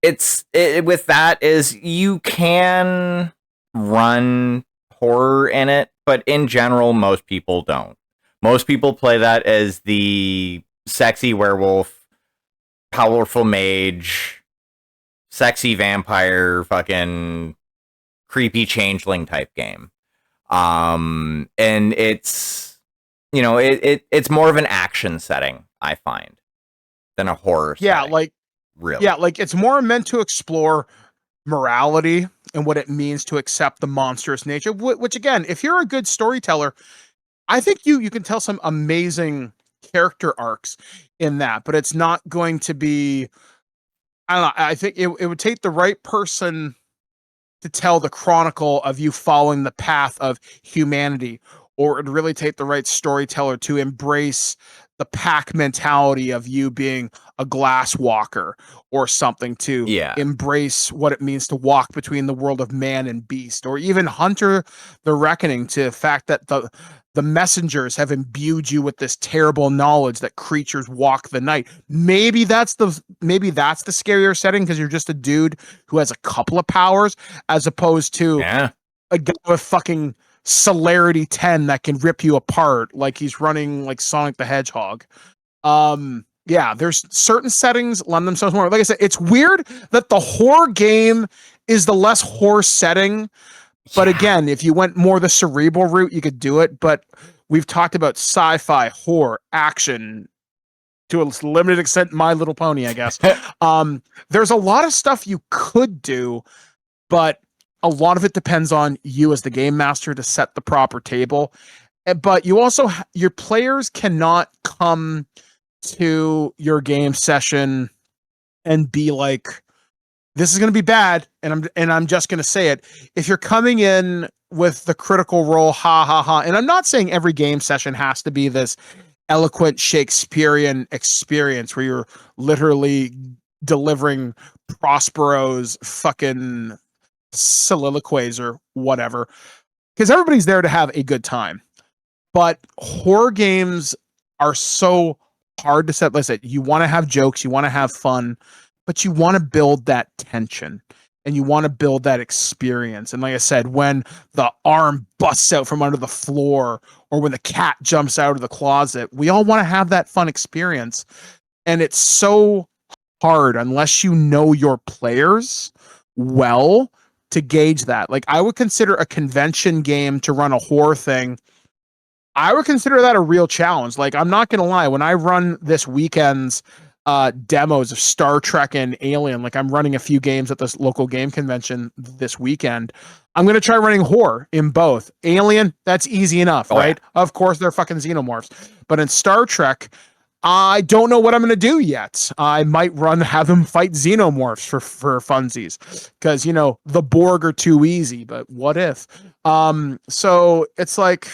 with that is you can run horror in it, but in general, most people don't. Most people play that as the sexy werewolf, powerful mage, sexy vampire, fucking creepy changeling type game. And it's, you know, it's more of an action setting, I find, than a horror setting. Like, really. Yeah, like, it's more meant to explore morality and what it means to accept the monstrous nature, which again, if you're a good storyteller, I think you can tell some amazing character arcs in that, but it's not going to be, I don't know, I think it would take the right person to tell the chronicle of you following the path of humanity, or it would really take the right storyteller to embrace the pack mentality of you being a glass walker or something, to embrace what it means to walk between the world of man and beast, or even Hunter the Reckoning, to the fact that the messengers have imbued you with this terrible knowledge that creatures walk the night. Maybe that's the scarier setting because you're just a dude who has a couple of powers, as opposed to a guy with fucking celerity 10 that can rip you apart like he's running like Sonic the Hedgehog. There's certain settings lend themselves more. Like I said, it's weird that the horror game is the less horror setting. But again, if you went more the cerebral route, you could do it. But we've talked about sci-fi, horror, action, to a limited extent, My Little Pony, I guess. There's a lot of stuff you could do, but a lot of it depends on you as the game master to set the proper table. But you also, your players cannot come to your game session and be like, this is going to be bad, and I'm just going to say it. If you're coming in with the critical role, and I'm not saying every game session has to be this eloquent Shakespearean experience where you're literally delivering Prospero's fucking soliloquies or whatever, because everybody's there to have a good time. But horror games are so hard to set. Listen, you want to have jokes, you want to have fun, but you want to build that tension and you want to build that experience. And like I said, when the arm busts out from under the floor or when the cat jumps out of the closet, we all want to have that fun experience. And it's so hard unless you know your players well to gauge that. Like, I would consider a convention game to run a horror thing, I would consider that a real challenge. Like, I'm not going to lie, when I run this weekend's demos of Star Trek and Alien, like I'm running a few games at this local game convention this weekend, I'm going to try running horror in both. Alien, that's easy enough, right? Yeah. Of course, they're fucking xenomorphs. But in Star Trek, I don't know what I'm going to do yet. I might have him fight xenomorphs for funsies, because the Borg are too easy. But what if? So it's like,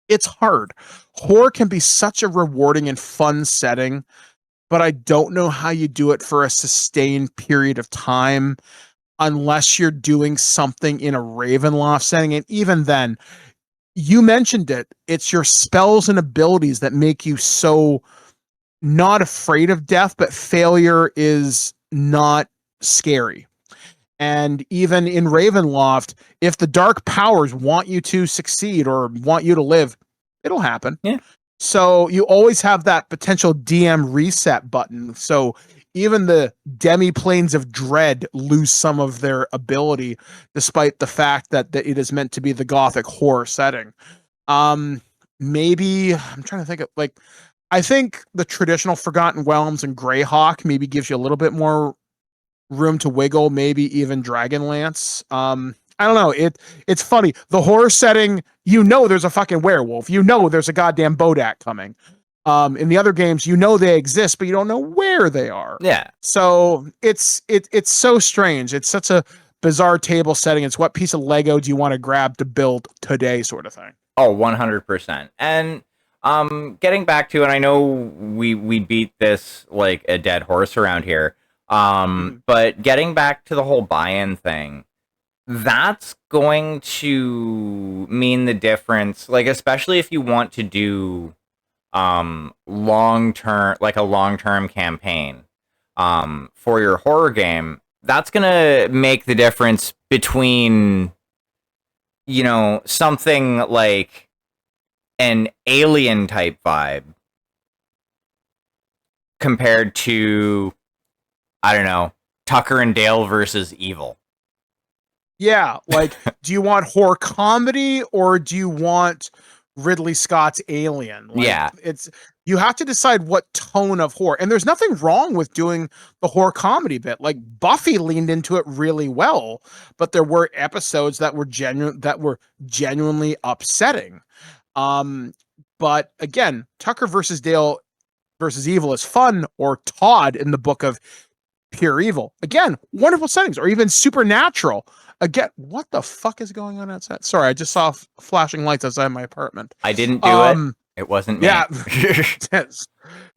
it's hard. Horror can be such a rewarding and fun setting, but I don't know how you do it for a sustained period of time unless you're doing something in a Ravenloft setting. And even then, you mentioned it. It's your spells and abilities that make you so not afraid of death, but failure is not scary. And even in Ravenloft, if the dark powers want you to succeed or want you to live, it'll happen. Yeah. So you always have that potential DM reset button. So even the demi-planes of dread lose some of their ability, despite the fact that it is meant to be the gothic horror setting. Maybe I'm trying to think of, like, I think the traditional Forgotten Realms and Greyhawk maybe gives you a little bit more room to wiggle, maybe even Dragonlance. I don't know. It's funny. The horror setting, there's a fucking werewolf. There's a goddamn Bodak coming. In the other games, they exist, but you don't know where they are. Yeah. So it's so strange. It's such a bizarre table setting. It's what piece of Lego do you want to grab to build today, sort of thing. Oh, 100%. And getting back to, and I know we beat this like a dead horse around here. But getting back to the whole buy-in thing, that's going to mean the difference, like, especially if you want to do long-term campaign for your horror game. That's gonna make the difference between something like an Alien type vibe compared to, I don't know, Tucker and Dale versus Evil. Yeah, like, do you want horror comedy or do you want Ridley Scott's Alien? Like, Yeah. You have to decide what tone of horror. And there's nothing wrong with doing the horror comedy bit. Like, Buffy leaned into it really well, but there were episodes that were genuinely upsetting. But again, Tucker versus Dale versus Evil is fun, or Todd in the Book of Pure Evil. Again, wonderful settings, or even Supernatural. Again, what the fuck is going on outside? Sorry, I just saw flashing lights outside my apartment. I didn't do it. It wasn't me. Yeah.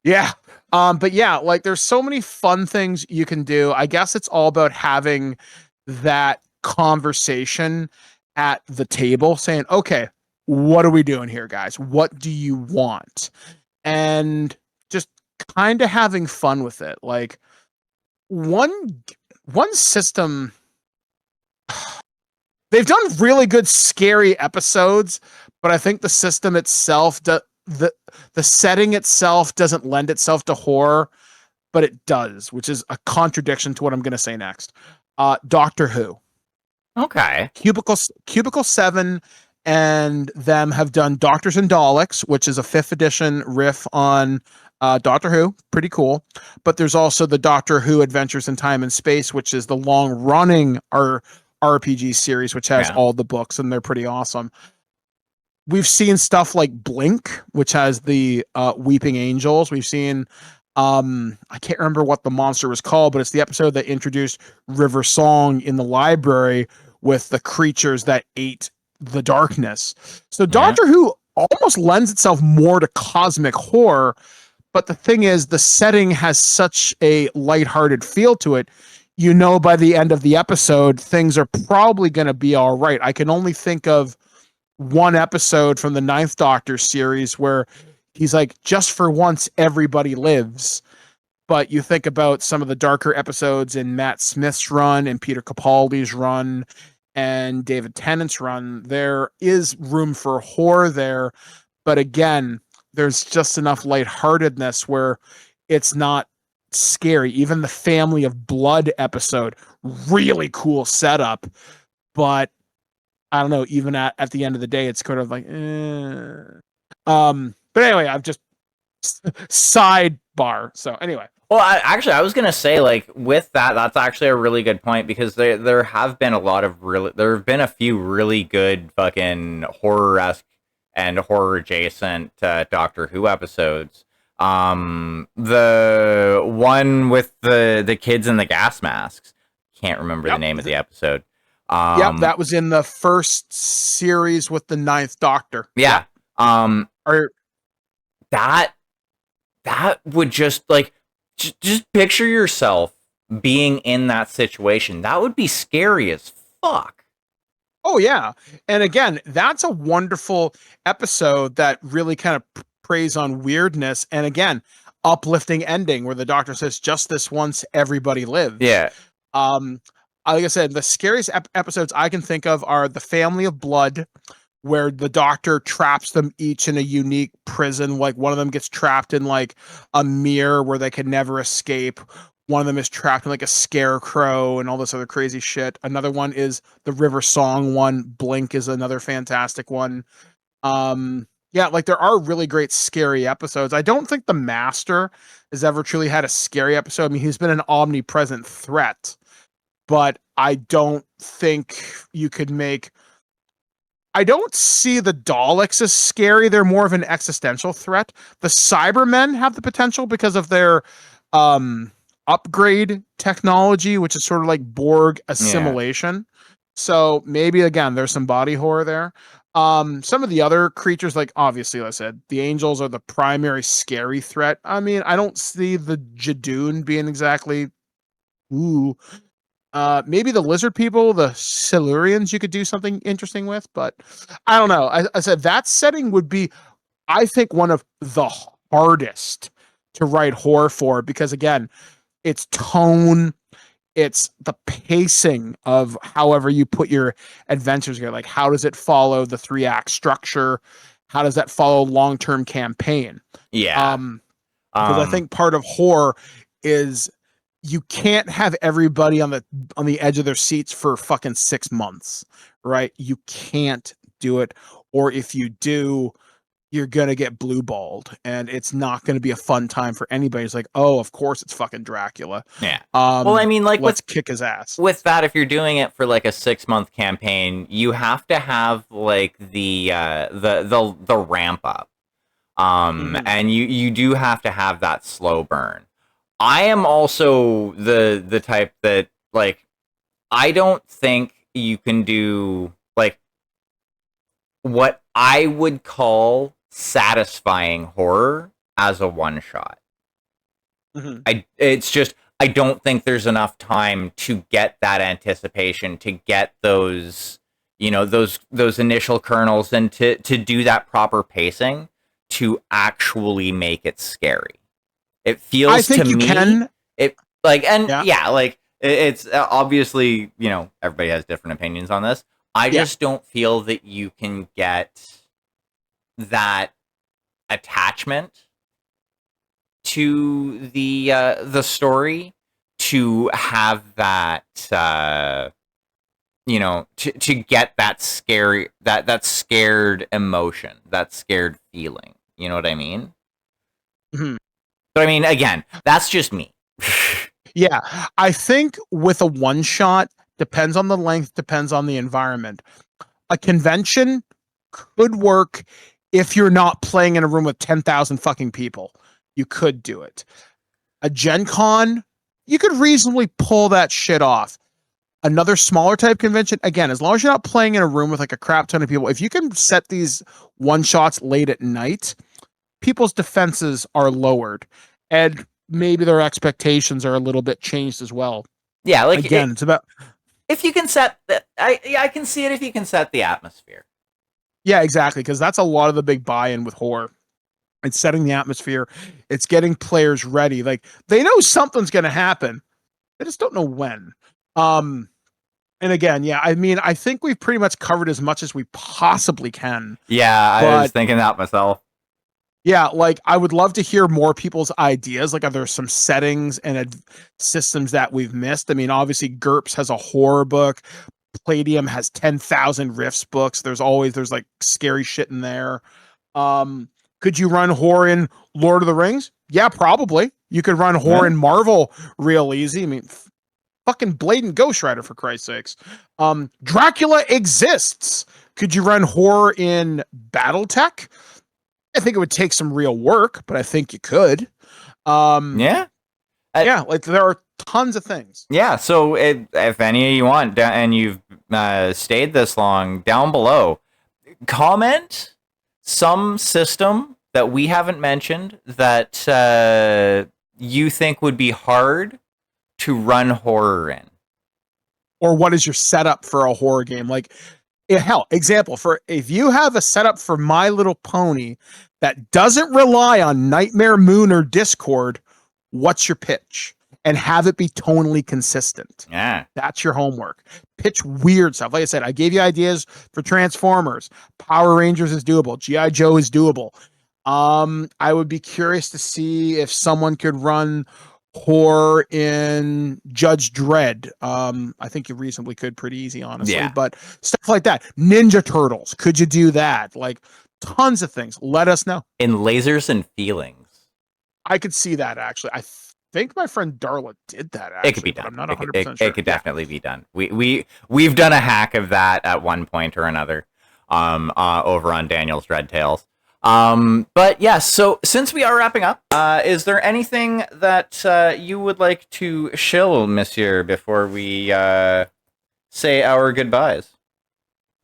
Yeah. But yeah, like, there's so many fun things you can do. I guess it's all about having that conversation at the table, saying, okay, what are we doing here, guys? What do you want? And just kind of having fun with it. Like, one system, they've done really good scary episodes, but I think the system itself, the setting itself doesn't lend itself to horror, but it does, which is a contradiction to what I'm going to say next. Doctor Who. Okay. Cubicle 7 and them have done Doctors and Daleks, which is a 5th edition riff on Doctor Who. Pretty cool. But there's also the Doctor Who Adventures in Time and Space, which is the long-running RPG series, which has all the books, and they're pretty awesome. We've seen stuff like Blink, which has the Weeping Angels. We've seen, I can't remember what the monster was called, but it's the episode that introduced River Song in the library with the creatures that ate the darkness. So Doctor Who almost lends itself more to cosmic horror, but the thing is, the setting has such a lighthearted feel to it. By the end of the episode, things are probably going to be all right. I can only think of one episode from the 9th Doctor series where he's like, just for once, everybody lives. But you think about some of the darker episodes in Matt Smith's run and Peter Capaldi's run and David Tennant's run, there is room for horror there. But again, there's just enough lightheartedness where it's not scary. Even the Family of Blood episode, really cool setup. But I don't know, even at the end of the day, it's kind of like, but anyway, I've just sidebar. So anyway. Well, I was gonna say, like, with that's actually a really good point, because there have been a few really good fucking horror-esque and horror adjacent Doctor Who episodes. The one with the kids in the gas masks. Can't remember the Yep. name of the episode. Yep, that was in the first series with the Ninth Doctor. Yeah. Yep. Or That would just like just picture yourself being in that situation. That would be scary as fuck. oh yeah, and again, that's a wonderful episode that really kind of preys on weirdness, and again, uplifting ending where the Doctor says, "Just this once, everybody lives." Yeah. Um, like I said, the scariest episodes I can think of are the Family of Blood, where the Doctor traps them each in a unique prison. Like one of them gets trapped in like a mirror where they can never escape. One of them is trapped in like a scarecrow and all this other crazy shit. Another one is the River Song one. Blink is another fantastic one. Yeah, like there are really great scary episodes. I don't think the Master has ever truly had a scary episode. I mean, he's been an omnipresent threat, but I don't think you could make. I don't see the Daleks as scary. They're more of an existential threat. The Cybermen have the potential because of their upgrade technology, which is sort of like Borg assimilation. So maybe again, there's some body horror there. Some of the other creatures, like obviously, like I said, the angels are the primary scary threat. I mean, I don't see the Jadoon being exactly ooh. Maybe the lizard people, the Silurians, you could do something interesting with, but I don't know. I said that setting would be, I think, one of the hardest to write horror for because, again, it's tone, it's the pacing of however you put your adventures together. Like, how does it follow the 3-act structure? How does that follow long-term campaign? Yeah. Because I think part of horror is you can't have everybody on the edge of their seats for fucking 6 months, right? You can't do it, or if you do, you're gonna get blue balled, and it's not gonna be a fun time for anybody. It's like, oh, of course it's fucking Dracula. Yeah. Well, I mean, like let's kick his ass. With that, if you're doing it for like a 6-month campaign, you have to have like the ramp up. And you do have to have that slow burn. I am also the type that like I don't think you can do like what I would call satisfying horror as a one shot. It's just I don't think there's enough time to get that anticipation, to get those those initial kernels, and to do that proper pacing to actually make it scary. It feels I think to you me can. it like and Yeah. yeah, like it's obviously, everybody has different opinions on this. I just don't feel that you can get that attachment to the story to have that to get that scary that scared emotion, that scared feeling. You know what I mean? But I mean, again, that's just me. Yeah, I think with a one shot, depends on the length, depends on the environment. A convention could work if you're not playing in a room with 10,000 fucking people. You could do it. A Gen Con, you could reasonably pull that shit off. Another smaller type convention, again, as long as you're not playing in a room with like a crap ton of people, if you can set these one shots late at night, people's defenses are lowered. And maybe their expectations are a little bit changed as well. Yeah, like again, it's about if you can set that. I can see it if you can set the atmosphere. Yeah, exactly, because that's a lot of the big buy-in with horror. It's setting the atmosphere. It's getting players ready. Like they know something's going to happen. They just don't know when. And again, yeah, I mean, I think we've pretty much covered as much as we possibly can. Yeah, I was thinking that myself. Yeah, like I would love to hear more people's ideas. Like, are there some settings and systems that we've missed? I mean, obviously, GURPS has a horror book. Palladium has 10,000 Rifts books. There's like scary shit in there. Could you run horror in Lord of the Rings? Yeah, probably. You could run horror in Marvel real easy. I mean, fucking Blade and Ghost Rider, for Christ's sakes. Dracula exists. Could you run horror in BattleTech? I think it would take some real work, but I think you could. Um, Yeah. yeah, like there are tons of things. Yeah, so if any of you want, and you've stayed this long, down below, comment some system that we haven't mentioned that you think would be hard to run horror in. Or what is your setup for a horror game? Like, hell, example for if you have a setup for My Little Pony that doesn't rely on Nightmare Moon or Discord, what's your pitch? And have it be tonally consistent. Yeah. That's your homework. Pitch weird stuff. Like I said, I gave you ideas for Transformers. Power Rangers is doable. G.I. Joe is doable. I would be curious to see if someone could run horror in Judge Dredd. I think you reasonably could, pretty easy, honestly. Yeah. But stuff like that. Ninja Turtles. Could you do that? Like tons of things. Let us know. In Lasers and Feelings. I could see that actually. I think my friend Darla did that actually. It could be done. I'm not 100% sure. It could definitely be done. We've done a hack of that at one point or another over on Daniel's Dread Tales. But yeah, so since we are wrapping up, is there anything that you would like to shill, Monsieur, before we say our goodbyes?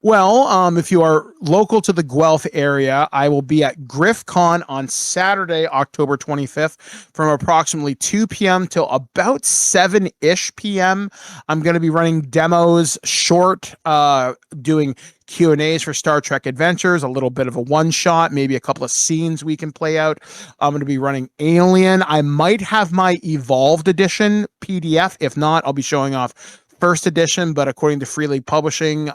Well, if you are local to the Guelph area, I will be at GriffCon on Saturday, October 25th from approximately 2 p.m. till about 7-ish p.m. I'm going to be running demos short, doing Q&As for Star Trek Adventures, a little bit of a one-shot, maybe a couple of scenes we can play out. I'm going to be running Alien. I might have my Evolved Edition PDF. If not, I'll be showing off first edition, but according to Free League Publishing,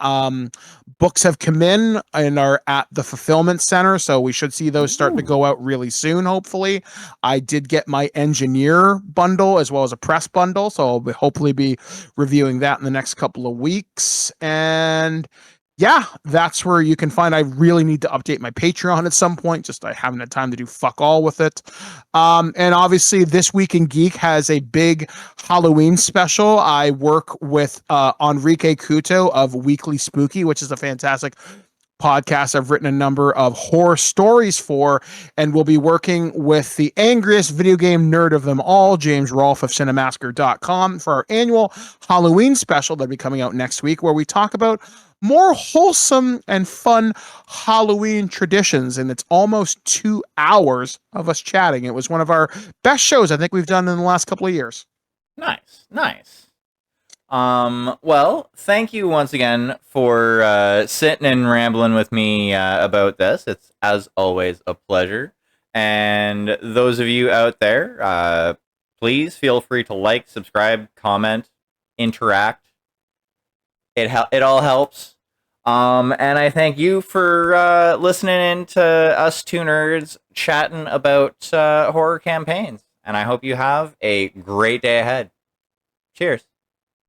books have come in and are at the fulfillment center, so we should see those start to go out really soon, hopefully. I did get my engineer bundle as well as a press bundle, so I'll hopefully be reviewing that in the next couple of weeks. And yeah, that's where you can find. I really need to update my Patreon at some point. Just I haven't had time to do fuck all with it. And obviously, This Week in Geek has a big Halloween special. I work with Enrique Couto of Weekly Spooky, which is a fantastic podcast I've written a number of horror stories for, and we'll be working with the angriest video game nerd of them all, James Rolfe of Cinemasker.com, for our annual Halloween special that'll be coming out next week, where we talk about more wholesome and fun Halloween traditions. And it's almost 2 hours of us chatting. It was one of our best shows I think we've done in the last couple of years. Nice. Well, thank you once again for sitting and rambling with me about this. It's, as always, a pleasure. And those of you out there, please feel free to like, subscribe, comment, interact. It all helps. And I thank you for listening in to us two nerds chatting about horror campaigns. And I hope you have a great day ahead. Cheers.